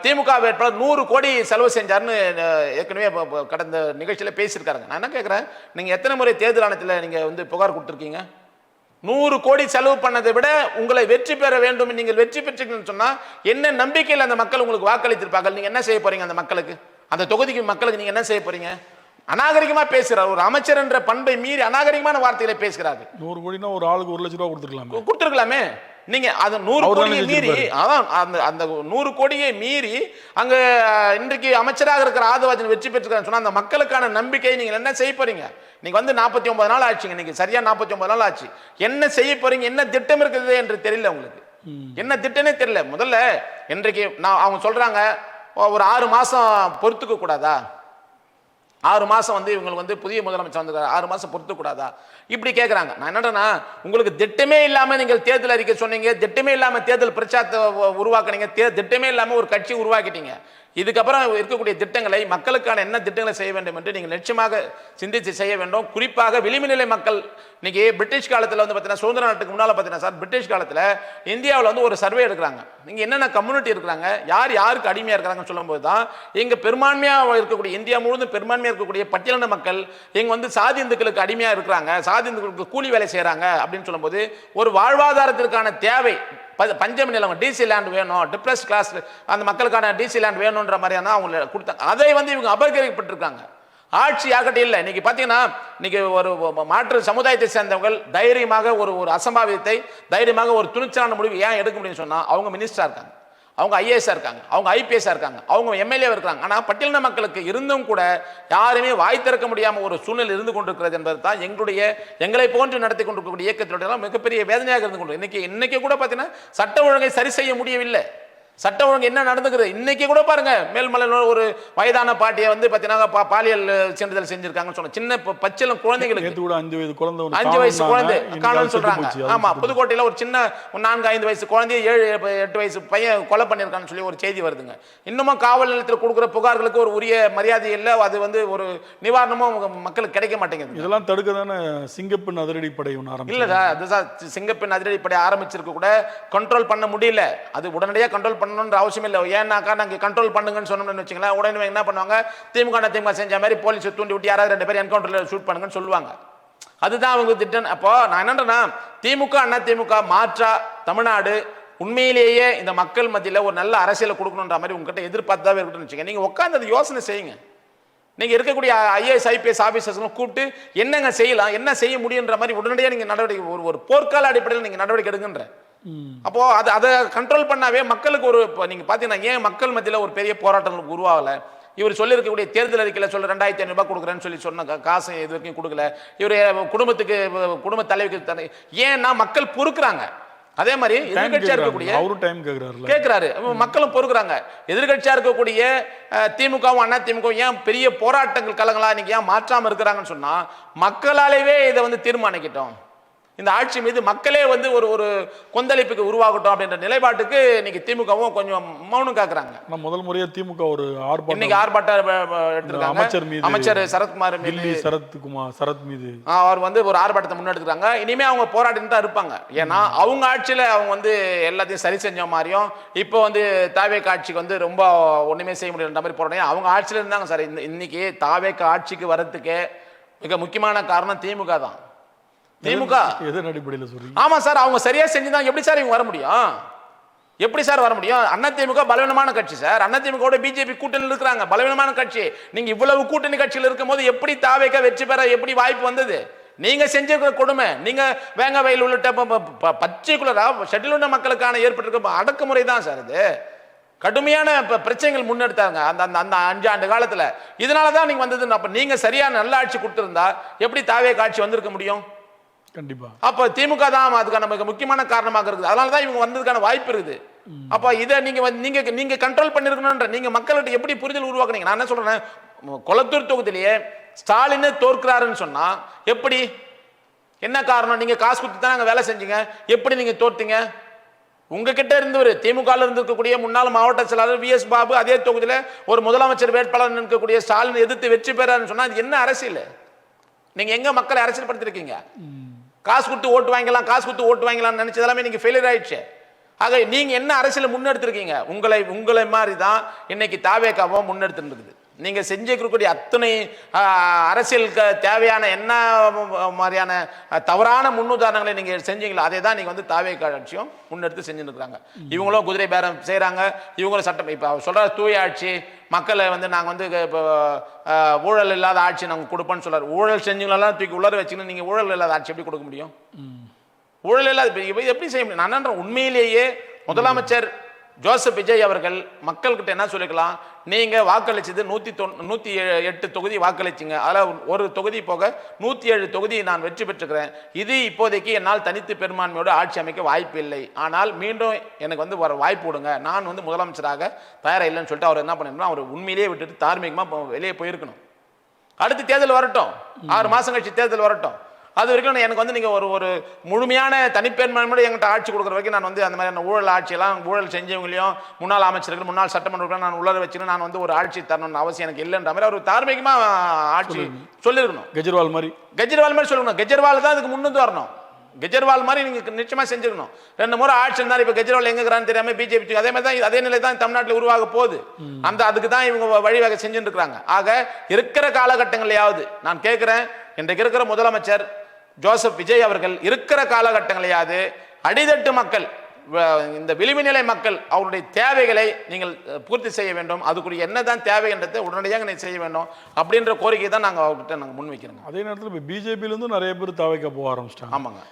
திமுக வேட்பாளர் 100 கோடி செலவு செஞ்சாருன்னு ஏற்கனவே கடந்த நிகழ்ச்சியில பேசியிருக்காங்க. நான் என்ன கேட்கிறேன், நீங்க எத்தனை முறை தேர்தல் ஆணையத்தில் நீங்க வந்து புகார் கொடுத்திருக்கீங்க? 100 கோடி செலவு பண்ணதை விட உங்களை வெற்றி பெற வேண்டும், நீங்கள் வெற்றி பெற்றீங்கன்னு சொன்னா என்ன நம்பிக்கையில் அந்த மக்கள் உங்களுக்கு வாக்களித்திருப்பாங்க? நீங்க என்ன செய்ய போறீங்க அந்த மக்களுக்கு, அந்த தொகுதிக்கு மக்களுக்கு நீங்க என்ன செய்ய போறீங்க? அநாகரிகமா பேசுறார். ஒரு அமைச்சர் என்ற பண்பை மீறி அநாகரிகமான வார்த்தைகளை பேசுகிறார்கள். 100 கோடினா ஒரு ஆளுக்கு 1 லட்சம் ரூபாய் கொடுத்துருக்கலாமே. நீங்க அது 100 கோடியை மீறி, அதான் அந்த 100 கோடியை மீறி அங்க இன்றைக்கு அமைச்சராக இருக்கிற ஆதவாஜன் வெற்றி பெற்றிருக்கான்னு சொன்னா அந்த மக்களுக்கான நம்பிக்கையை நீங்க என்ன செய்ய போறீங்க? நீங்க வந்து 49 நாள் ஆச்சுங்க, நீங்க சரியா 49 நாள் ஆச்சு. என்ன செய்ய போறீங்க, என்ன திட்டம் இருக்குது என்று தெரியல உங்களுக்கு, என்ன திட்டமே தெரியல. முதல்ல இன்றைக்கு அவங்க சொல்றாங்க ஒரு 6 மாசம் பொறுத்துக்க கூடாதா, 6 மாசம் வந்து இவங்களுக்கு வந்து புதிய முதலமைச்சர் வந்து 6 மாசம் பொறுத்து கூடாதா இப்படி கேட்குறாங்க. நான் என்னன்னா, உங்களுக்கு திட்டமே இல்லாம நீங்கள் தேர்தல் அறிக்கை சொன்னீங்க, திட்டமே இல்லாம தேர்தல் பிரச்சாரத்தை உருவாக்குனீங்க, திட்டமே இல்லாம ஒரு கட்சி உருவாக்கிட்டீங்க. இதுக்கப்புறம் இருக்கக்கூடிய திட்டங்களை மக்களுக்கான என்ன திட்டங்களை செய்ய வேண்டும் என்று நீங்கள் நிச்சயமாக சிந்தித்து செய்ய வேண்டும். குறிப்பாக விளிம்பு நிலை மக்கள் இன்னைக்கு பிரிட்டிஷ் காலத்தில் வந்து பார்த்தீங்கன்னா, சுதந்திர நாட்டுக்கு முன்னால் பார்த்தீங்கன்னா சார், பிரிட்டிஷ் காலத்தில் இந்தியாவில் வந்து ஒரு சர்வே எடுக்கிறாங்க. இங்கே என்னென்ன கம்யூனிட்டி இருக்கிறாங்க, யார் யாருக்கு அடிமையாக இருக்கிறாங்கன்னு சொல்லும்போது தான் இங்கே பெரும்பான்மையாக இருக்கக்கூடிய, இந்தியா முழுவதும் பெரும்பான்மையாக இருக்கக்கூடிய பட்டியலின மக்கள் இங்கே வந்து சாதி இந்துக்களுக்கு அடிமையாக இருக்கிறாங்க, சாதி இந்துக்களுக்கு கூலி வேலை செய்கிறாங்க அப்படின்னு சொல்லும்போது ஒரு வாழ்வாதாரத்திற்கான தேவை, பஞ்சமி நிலம், டிசி லேண்ட் வேணும், டிப்ரெஸ் கிளாஸ் அந்த மக்களுக்கான டிசி லேண்ட் வேணுன்ற மாதிரியான அவங்க கொடுத்தாங்க. அதை வந்து இவங்க அபகரிக்கப்பட்டிருக்காங்க. ஆட்சி ஆகட்டும் இல்லை. இன்னைக்கு பார்த்தீங்கன்னா, இன்னைக்கு ஒரு மாற்று சமுதாயத்தை சேர்ந்தவர்கள் தைரியமாக ஒரு அசம்பாவிதத்தை, தைரியமாக ஒரு துணிச்சலான முடிவு ஏன் எடுக்க முடியும்னு சொன்னால் அவங்க மினிஸ்டராக இருக்காங்க, அவங்க ஐஏஎஸ்ஸாக இருக்காங்க, அவங்க ஐபிஎஸ்ஸாக இருக்காங்க, அவங்க எம்எல்ஏ இருக்காங்க. ஆனால் பட்டியலின மக்களுக்கு இருந்தும் கூட யாருமே வாய் திறக்க முடியாமல் ஒரு சூழ்நிலை இருந்து கொண்டிருக்கிறது என்பது தான் எங்களை போன்று நடத்தி கொண்டிருக்கக்கூடிய இயக்கத்தினுடைய மிகப்பெரிய வேதனையாக இருந்து கொண்டு இன்னைக்கு கூட பார்த்தீங்கன்னா சட்ட ஒழுங்கை சரி செய்ய முடியவில்லை. சட்ட ஒழுங்கு என்ன நடந்துக்கிறது இன்னைக்கு கூட பாருங்க. மேல்மலையில் ஒரு வயதான பாட்டியை வந்து பார்த்தீங்கன்னா பாலியல் சென்றுதல் செஞ்சிருக்காங்கன்னு சொன்ன சின்ன பச்சிலம் குழந்தைகளுக்கு 5 வயசு குழந்தை காணோம்னு சொல்றாங்க. ஆமா, புதுக்கோட்டையில் ஒரு சின்ன 4-5 வயசு குழந்தைய 7-8 வயசு பையன் கொலை பண்ணியிருக்கான்னு சொல்லி ஒரு செய்தி வருதுங்க. இன்னமும் காவல் நிலையத்தில் கொடுக்குற புகார்களுக்கு ஒரு உரிய மரியாதை இல்லை, அது வந்து ஒரு நிவாரணமும் மக்களுக்கு கிடைக்க மாட்டேங்குது. இதெல்லாம் தடுக்க தானே சிங்கப்பெண் அதிரடிப்படை இல்லதா, அதுதான் சிங்கப்பெண் அதிரடிப்படை ஆரம்பிச்சிருக்க கூட கண்ட்ரோல் பண்ண முடியல. அது உடனடியாக கண்ட்ரோல் பண்ணணுன்ற அவசியம் இல்லை. ஏன்னாக்கா நாங்கள் கண்ட்ரோல் பண்ணுங்கன்னு சொன்னோம்னு வச்சுங்களேன், உடனே என்ன பண்ணுவாங்க, திமுக செஞ்ச மாதிரி போலீஸ் தூண்டி விட்டு யாராவது 2 பேர் என்கவுண்டரில் ஷூட் பண்ணுங்கன்னு சொல்லுவாங்க. அதுதான் அவங்க திட்டம். அப்போ நான் என்னன்றேன்னா, திமுக அண்ணா திமுக மாற்றா தமிழ்நாடு உண்மையிலேயே இந்த மக்கள் மத்தியில் ஒரு நல்ல அரசியலை கொடுக்கணுன்ற மாதிரி உங்ககிட்ட எதிர்பார்த்தாவே இருக்கணும்னு வச்சுங்க. நீங்கள் உட்காந்து அதை யோசனை செய்யுங்க. நீங்கள் இருக்கக்கூடிய ஐஏஎஸ் ஐபிஎஸ் ஆஃபீஸர்ஸ்களும் கூப்பிட்டு என்னங்க செய்யலாம், என்ன செய்ய முடியுன்ற மாதிரி உடனடியாக நீங்கள் நடவடிக்கை ஒரு போர்க்கால அடிப்படையில் நீங்கள் நடவடிக்கை எடுங்கன்ற. அப்போ அதை கண்ட்ரோல் பண்ணாவே மக்களுக்கு ஒரு, நீங்க பாத்தீங்கன்னா ஏன் மக்கள் மத்தியில் ஒரு பெரிய போராட்டங்கள் உருவாகல? இவர் சொல்லியிருக்கக்கூடிய தேர்தல் அறிக்கையில் சொல்ல 2500 ரூபாய் கொடுக்குறேன்னு சொல்லி சொன்ன காசு இது வரைக்கும் கொடுக்கல. இவர் குடும்பத்துக்கு, குடும்ப தலைவிக்கு ஏன்னா மக்கள் பொறுக்குறாங்க. அதே மாதிரி எதிர்கட்சியா இருக்கக்கூடிய கேட்கிறாரு, மக்களும் பொறுக்குறாங்க. எதிர்கட்சியா இருக்கக்கூடிய திமுகவும் அண்ணா திமுகவும் ஏன் பெரிய போராட்டங்கள் கலங்களா இன்னைக்கு ஏன் மாற்றாம இருக்கிறாங்கன்னு சொன்னா, மக்களாலேயே இதை வந்து தீர்மானிக்கிட்டோம், இந்த ஆட்சி மீது மக்களே வந்து ஒரு கொந்தளிப்புக்கு உருவாகட்டும் அப்படின்ற நிலைப்பாட்டுக்கு இன்னைக்கு திமுகவும் கொஞ்சம் மௌனம் காக்குறாங்க. முதல் முறையா திமுக ஒரு இன்னைக்கு ஆர்ப்பாட்டம் எடுத்திருக்காங்க. அமைச்சர் சரத்குமார் சரத் மீது அவர் வந்து ஒரு ஆர்ப்பாட்டத்தை முன்னெடுத்துறாங்க. இனிமே அவங்க போராடிட்டு தான் இருப்பாங்க. ஏன்னா அவங்க ஆட்சியில அவங்க வந்து எல்லாத்தையும் சரி செஞ்ச மாதிரியும் இப்போ வந்து தாவேக ஆட்சிக்கு வந்து ரொம்ப ஒண்ணுமே செய்ய முடியல மாதிரி போராட்டம் அவங்க ஆட்சியில இருந்தாங்க சார். இன்னைக்கு தாவேக ஆட்சிக்கு வரதுக்கு மிக முக்கியமான காரணம் திமுக தான். திமுக எதன் அடிப்படையில் சொல்றீங்க? ஆமா சார், அவங்க சரியா செஞ்சுதான் எப்படி சார் இவங்க வர முடியும்? எப்படி சார் வர முடியும்? அண்ணா திமுக பலவீனமான கட்சி சார். அண்ணா திமுக பிஜேபி கூட்டணியில் இருக்கிறாங்க, பலவீனமான கட்சி. நீங்க இவ்வளவு கூட்டணி கட்சியில் இருக்கும் போது எப்படி தாவேக வெற்றி பெற எப்படி வாய்ப்பு வந்தது? நீங்க செஞ்சிருக்கிற கொடுமை, நீங்க வேங்க வயல் உள்ளிட்ட பர்டிகுலரா ஷெட்யூல்டு மக்களுக்கான ஏற்பட்டிருக்க அடக்குமுறை தான் சார். இது கடுமையான பிரச்சனைகள் முன்னெடுத்தாங்க அந்த 5 ஆண்டு காலத்துல. இதனாலதான் நீங்க வந்தது. அப்ப நீங்க சரியான நல்ல ஆட்சி கொடுத்திருந்தா எப்படி தாவேக ஆட்சி வந்திருக்க முடியும்? கண்டிப்பா. அப்ப திமுக தான் அதுக்கான மிக முக்கியமான காரணமாக இருக்குது. அதனாலதான் இவங்க வந்ததுக்கான வாய்ப்பு இருக்குது. அப்ப இதை நீங்க கண்ட்ரோல் பண்ணிருக்கணும்ன்ற நீங்க மக்கள்கிட்ட எப்படி புரிதல் உருவாக்குனீங்க? நான் என்ன சொல்றேன், கொளத்தூர் தொகுதியிலேயே ஸ்டாலின் தோற்கிறாருன்னு சொன்னா எப்படி? என்ன காரணம்? நீங்க காசு கொடுத்து தான் அங்க வேலை செஞ்சீங்க. எப்படி நீங்க தோத்தீங்க? உங்ககிட்ட இருந்தவர் திமுக இருக்கக்கூடிய முன்னாள் மாவட்ட செயலாளர் விஎஸ் பாபு அதே தொகுதியில ஒரு முதலமைச்சர் வேட்பாளர் இருக்கக்கூடிய ஸ்டாலின் எதிர்த்து வெற்றி பெறாருன்னு சொன்னா அது என்ன அரசியல்? நீங்க எங்க மக்களை அரசியல் படுத்திருக்கீங்க? காசு கொடுத்து ஓட்டு வாங்கலாம், காசு கொடுத்து ஓட்டு வாங்கலாம்னு நினைச்சதெல்லாமே நீங்க ஃபெயிலியர் ஆயிடுச்சு. ஆக நீங்க என்ன அரசியலை முன்னெடுத்திருக்கீங்க? உங்களை மாதிரி தான் இன்னைக்கு தாவேகாவோ முன்னெடுத்துட்டு இருக்குது. நீங்க செஞ்சிருக்கக்கூடிய அத்தனை அரசியலுக்கு தேவையான என்ன மாதிரியான தவறான முன்னுதாரணங்களை நீங்க செஞ்சீங்களா அதே தான் நீங்க வந்து தாவேகா ஆட்சியும் முன்னெடுத்து செஞ்சுட்டு இருக்காங்க. இவங்களும் குதிரை பேரம் செய்யறாங்க, இவங்களும் சட்டம். இப்ப சொல்ற தூய ஆட்சி மக்களை வந்து நாங்க வந்து இப்போ ஊழல் இல்லாத ஆட்சி நாங்க கொடுப்போம்னு சொல்றாரு. ஊழல் செஞ்சவங்களெல்லாம் தூக்கி உள்ளர வச்சுன்னு நீங்க ஊழல் இல்லாத ஆட்சி எப்படி கொடுக்க முடியும்? ஊழல் இல்லாத எப்படி செய்ய முடியும்? நான் உண்மையிலேயே முதலமைச்சர் ஜோசப் விஜய் அவர்கள் மக்கள்கிட்ட என்ன சொல்லிக்கலாம், நீங்க வாக்களிச்சது 108 தொகுதி வாக்களிச்சிங்க, அதில் ஒரு தொகுதி போக 107 தொகுதி நான் வெற்றி பெற்றுக்கிறேன். இது இப்போதைக்கு என்னால் தனித்து பெரும்பான்மையோடு ஆட்சி அமைக்க வாய்ப்பு இல்லை, ஆனால் மீண்டும் எனக்கு வந்து வர வாய்ப்பு விடுங்க, நான் வந்து முதலமைச்சராக தயாராக இல்லைன்னு சொல்லிட்டு அவர் என்ன பண்ணிருக்கணும், அவர் உண்மையிலேயே விட்டுட்டு தார்மீகமாக வெளியே போயிருக்கணும். அடுத்து தேர்தல் வரட்டும், 6 மாதம் கழிச்சு தேர்தல் வரட்டும், அது வரைக்கும் எனக்கு வந்து நீங்கள் ஒரு முழுமையான தனிப்பெரும்பான்மையோடு எங்கிட்ட ஆட்சி கொடுக்குற வரைக்கும் நான் வந்து அந்த மாதிரியான ஊழல் ஆட்சியெல்லாம் ஊழல் செஞ்சவங்களையும் முன்னாள் அமைச்சர்கள் முன்னாள் சட்டமன்ற நான் உள்ளர வச்சுன்னு நான் வந்து ஒரு ஆட்சி தரணும்னு அவசியம் எனக்கு இல்லைன்ற மாதிரி அவர் தார்மீகமாக ஆட்சி சொல்லியிருக்கணும். கெஜ்ரிவால் மாதிரி சொல்லணும். கெஜ்ரிவால் தான் அதுக்கு முன்னுந்து வரணும். கெஜ்ரிவால் மாதிரி நீங்க நிச்சயமா செஞ்சிருக்கணும். 2 முறை ஆட்சி இருந்தார். இப்ப கெஜ்ரிவால் எங்கிறான்னு தெரியாம பிஜேபி அதே மாதிரி தான், அதே நிலை தான் தமிழ்நாட்டில் உருவாக போகுது. அதுக்கு தான் இவங்க வழிவகை செஞ்சுட்டு இருக்காங்க. ஆக இருக்கிற காலகட்டங்களையாவது நான் கேட்கிறேன், இன்றைக்கு இருக்கிற முதலமைச்சர் ஜோசப் விஜய் அவர்கள் இருக்கிற காலகட்டங்களையாவது அடித்தட்டு மக்கள், இந்த விளிம்பு நிலை மக்கள் அவருடைய தேவைகளை நீங்கள் பூர்த்தி செய்ய வேண்டும். அதுக்குரிய என்னதான் தேவை என்றதை உடனடியாக செய்ய வேண்டும் அப்படின்ற கோரிக்கை தான் நாங்கள் அவர்கிட்ட நாங்கள் முன்வைக்கிறோம். அதே நேரத்தில் இப்போ பிஜேபியிலேருந்து நிறைய பேர் தாவேக்கா போக ஆரம்பிச்சிட்டாங்க. ஆமாங்க.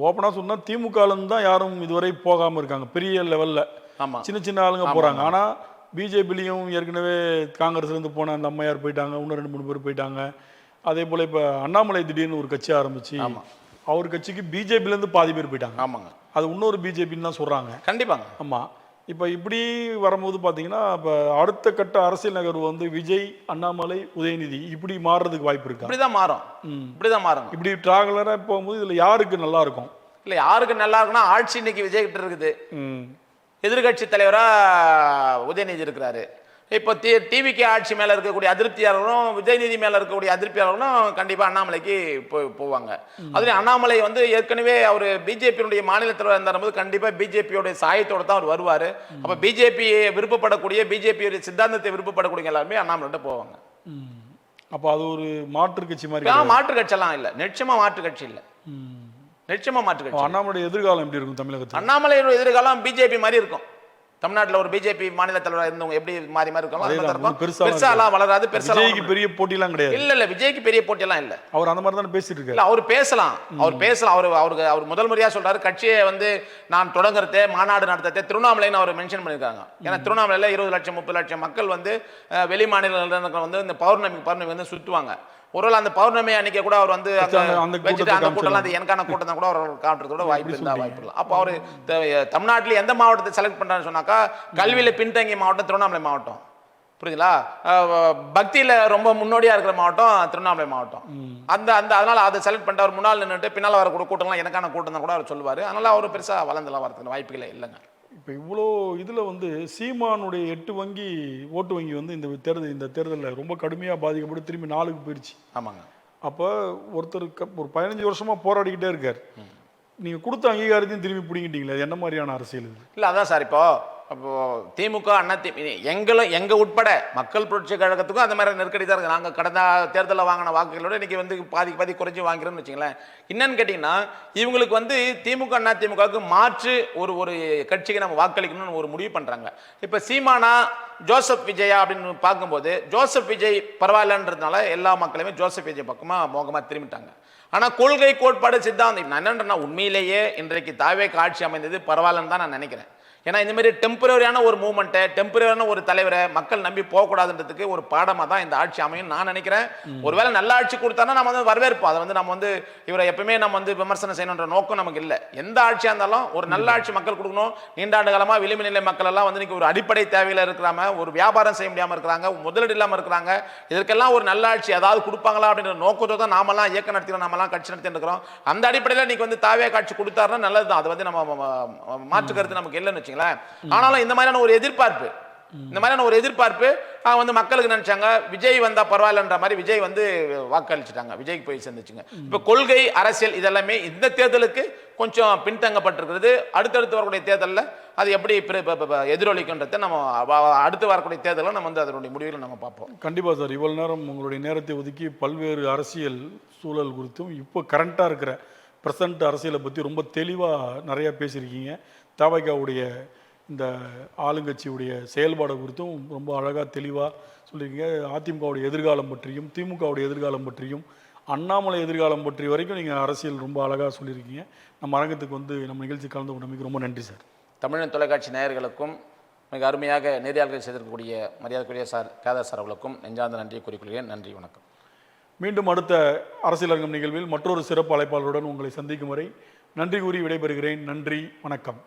ஓப்பனாக சொன்னால் திமுகலேருந்து தான் யாரும் இதுவரை போகாமல் இருக்காங்க பெரிய லெவலில். ஆமாம், சின்ன சின்ன ஆளுங்க போகிறாங்க. ஆனால் பிஜேபிலையும் ஏற்கனவே காங்கிரஸ்லேருந்து போன அந்த அம்மையார் போயிட்டாங்க, இன்னும் 2-3 பேர் போயிட்டாங்க. அதே போல் இப்போ அண்ணாமலை திடீர்னு ஒரு கட்சி ஆரம்பிச்சு அவர் கட்சிக்கு பிஜேபியிலேருந்து பாதி பேர் போயிட்டாங்க. ஆமாங்க, அது இன்னொரு பிஜேபின்னு தான் சொல்கிறாங்க. கண்டிப்பாங்க. ஆமாம். இப்போ இப்படி வரும்போது பார்த்தீங்கன்னா இப்போ அடுத்த கட்ட அரசியல் நகர்வு வந்து விஜய், அண்ணாமலை, உதயநிதி இப்படி மாறுறதுக்கு வாய்ப்பு இருக்கு. இப்படிதான் மாறும். இப்படி ட்ராவலராக போகும்போது இதில் யாருக்கு நல்லா இருக்கும்? இல்லை, யாருக்கு நல்லா இருக்குன்னா ஆட்சி இன்னைக்கு விஜய் கிட்ட இருக்குது. எதிர்கட்சி தலைவரா உதயநிதி இருக்கிறாரு. இப்போ டிவிக்கு ஆட்சி மேலே இருக்கக்கூடிய அதிருப்தியாளர்களும் விஜயநிதி மேலே இருக்கக்கூடிய அதிருப்தியாளர்களும் கண்டிப்பாக அண்ணாமலைக்கு போவாங்க. அதுலேயும் அண்ணாமலை வந்து ஏற்கனவே அவர் பிஜேபியினுடைய மாநில தலைவர் இருந்தாலும் கண்டிப்பாக பிஜேபியோடைய சாயத்தோடு தான் அவர் வருவார். அப்போ பிஜேபியை விருப்பப்படக்கூடிய பிஜேபியோடைய சித்தாந்தத்தை விருப்பப்படக்கூடிய எல்லாருமே அண்ணாமலைகிட்ட போவாங்க. அப்போ அது ஒரு மாற்று கட்சி மாதிரி? மாற்று கட்சியெல்லாம் இல்லை, நிச்சயமா மாற்று கட்சி இல்லை, நிச்சயமா மாற்று கட்சி. அண்ணாமலையோட எதிர்காலம் எப்படி இருக்கும் தமிழகத்தில்? அண்ணாமலையோட எதிர்காலம் பிஜேபி மாதிரி இருக்கும். தமிழ்நாட்டில் ஒரு பிஜேபி மாநில தலைவராக இருந்தவங்க எப்படி மாறி இருக்கும், பெருசாலாம் வளராது. விஜய்க்கு பெரிய போட்டியெல்லாம் கிடையாது. இல்ல விஜய்க்கு பெரிய போட்டியெல்லாம் இல்ல. அவர் அந்த மாதிரி தானே பேசிட்டு இருக்காரு. இல்ல, அவர் பேசலாம். அவர் முதல் முறையா சொல்றாரு கட்சியை வந்து நான் தொடங்குறதே மாநாடு நடத்ததே திருவண்ணாமலைன்னு அவர் மென்ஷன் பண்ணிருக்காங்க. ஏன்னா திருவண்ணாமலையில 20 லட்சம் 30 லட்சம் மக்கள் வந்து வெளி மாநிலங்கள் வந்து இந்த பௌர்ணமி வந்து சுத்துவாங்க. ஒருவேளை அந்த பௌர்ணமி அன்னைக்கு கூட அவர் வந்து அந்த கூட்டம் அது எனக்கான கூட்டம் தான் கூட அவர் காட்டுறதோட வாய்ப்பு இல்லை. அப்போ அவர் தமிழ்நாட்டில் எந்த மாவட்டத்தை செலக்ட் பண்றான்னு சொன்னாக்கா கல்வியில பின்தங்கிய மாவட்டம் திருவண்ணாமலை மாவட்டம். புரியுதுங்களா? பக்தியில ரொம்ப முன்னோடியா இருக்கிற மாவட்டம் திருவண்ணாமலை மாவட்டம். அதனால அதை செலக்ட் பண்ணிட்டு அவர் முன்னால் நின்றுட்டு பின்னால் வர கூட்டம்லாம் எனக்கான கூட்டம் தான் கூட அவர் சொல்லுவாரு. அதனால அவர் பெருசா வளர்ந்துலாம் வரதுக்கு வாய்ப்புகளே இல்லைங்க. இப்போ இவ்வளோ இதில் வந்து சீமானுடைய 8 வங்கி ஓட்டு வங்கி வந்து இந்த தேர்தலில் ரொம்ப கடுமையாக பாதிக்கப்பட்டு திரும்பி 4க்கு போயிடுச்சு. ஆமாங்க. அப்போ ஒருத்தருக்கு ஒரு 15 வருஷமாக போராடிக்கிட்டே இருக்கார். நீங்கள் கொடுத்த அங்கீகாரத்தையும் திரும்பி பிடிங்கிட்டீங்களே, என்ன மாதிரியான அரசியல் இது? இல்லை, அதான் சார். அப்போ திமுக எங்க உட்பட மக்கள் புரட்சி கழகத்துக்கும் அந்த மாதிரி நெருக்கடி தான் இருக்குது. நாங்கள் கடந்த தேர்தலில் வாங்கின வாக்குகளோட இன்னைக்கு வந்து பாதி குறைஞ்சி வாங்கிறோம்னு வச்சுங்களேன். என்னன்னு கேட்டிங்கன்னா இவங்களுக்கு வந்து திமுக அதிமுகவுக்கு மாற்று ஒரு கட்சிக்கு நம்ம வாக்களிக்கணும்னு ஒரு முடிவு பண்ணுறாங்க. இப்போ சீமானா ஜோசப் விஜயா அப்படின்னு பார்க்கும்போது ஜோசப் விஜய் பரவாயில்லன்றதுனால எல்லா மக்களுமே ஜோசப் விஜய் பக்கமாக மோகமாக திரும்பிட்டாங்க. ஆனால் கொள்கை கோட்பாடு சித்தாந்தம் நான் என்னன்றேன்னா உண்மையிலேயே இன்றைக்கு தாவேக்கு ஆட்சி அமைந்தது பரவாயில்லன்னு தான் நான் நினைக்கிறேன். ஏன்னா இந்த மாதிரி டெம்பரரியான ஒரு மூவ்மெண்ட்டை, டெம்பரரியான ஒரு தலைவரை மக்கள் நம்பி போகக்கூடாதுன்றதுக்கு ஒரு பாடமாக தான் இந்த ஆட்சி அமையும் நான் நினைக்கிறேன். ஒருவேளை நல்ல ஆட்சி கொடுத்தானா நம்ம வந்து வரவேற்போம். அதை வந்து நம்ம வந்து இவரை எப்பவுமே நம்ம வந்து விமர்சனம் செய்யணுன்ற நோக்கம் நமக்கு இல்லை. எந்த ஆட்சியாக இருந்தாலும் ஒரு நல்ல ஆட்சி மக்கள் கொடுக்கணும். நீண்டாண்டு காலமாக விளிம்பு நிலை மக்கள் எல்லாம் வந்து இன்னைக்கு ஒரு அடிப்படை தேவையில் இருக்கிறாங்க, ஒரு வியாபாரம் செய்ய முடியாமல் இருக்கிறாங்க, முதலீடு இல்லாமல் இருக்கிறாங்க. இதற்கெல்லாம் ஒரு நல்ல ஆட்சி ஏதாவது கொடுப்பாங்களா அப்படின்ற நோக்கத்தோட தான் நாமெல்லாம் இயக்கம் நடத்திக்கிறோம், நாமெல்லாம் கட்சி நடத்தி இருக்கிறோம். அந்த அடிப்படையில் இன்னைக்கு வந்து தாவே காட்சி கொடுத்தாருன்னா நல்லது தான். அது வந்து நம்ம மாற்று கருத்து நமக்கு இல்லைன்னு வச்சுங்களேன். ஆனாலும் இந்த மாதிரியான ஒரு எதிர்பார்ப்பு வந்து மக்களுக்கு நினைச்சாங்க விஜய் வந்தா பரவாயில்லன்ற மாதிரி விஜய் வந்து வாக்களிச்சுட்டாங்க, விஜய்க்கு போய் சேர்ந்துச்சுங்க. இப்ப கொள்கை அரசியல் இதெல்லாமே இந்த தேர்தலுக்கு கொஞ்சம் பின்தங்கப்பட்டிருக்கிறது. அடுத்தடுத்து வரக்கூடிய தேர்தலில் அது எப்படி எதிரொலிக்கின்றதை நம்ம அடுத்து வரக்கூடிய தேர்தலில் நம்ம வந்து அதனுடைய முடிவுகளை நம்ம பார்ப்போம். கண்டிப்பாக சார். இவ்வளவு நேரம் உங்களுடைய நேரத்தை ஒதுக்கி பல்வேறு அரசியல் சூழல் குறித்தும் இப்போ கரண்ட்டாக இருக்கிற பிரசன்ட் அரசியலை பற்றி ரொம்ப தெளிவாக நிறையா பேசியிருக்கீங்க. தவைக்காவுடைய இந்த ஆளுங்கட்சியுடைய செயல்பாடு குறித்தும் ரொம்ப அழகாக தெளிவாக சொல்லியிருக்கீங்க. அதிமுகவுடைய எதிர்காலம் பற்றியும் திமுகவுடைய எதிர்காலம் பற்றியும் அண்ணாமலை எதிர்காலம் பற்றி வரைக்கும் நீங்கள் அரசியல் ரொம்ப அழகாக சொல்லியிருக்கீங்க. நம்ம அரங்கத்துக்கு வந்து நம்ம நிகழ்ச்சி கலந்து கொண்டமைக்கு ரொம்ப நன்றி சார். தமிழன் தொலைக்காட்சி நேயர்களுக்கும் மிக அருமையாக நேர்காணல்கள் செய்திருக்கக்கூடிய மரியாதைக்குரிய சார் கேதார் சார் அவர்களுக்கும் நெஞ்சார்ந்த நன்றியை கூறிக்கொள்கிறேன். நன்றி, வணக்கம். மீண்டும் அடுத்த அரசியல் அரங்கம் நிகழ்வில் மற்றொரு சிறப்பு அழைப்பாளருடன் உங்களை சந்திக்கும் வரை நன்றி கூறி விடைபெறுகிறேன். நன்றி, வணக்கம்.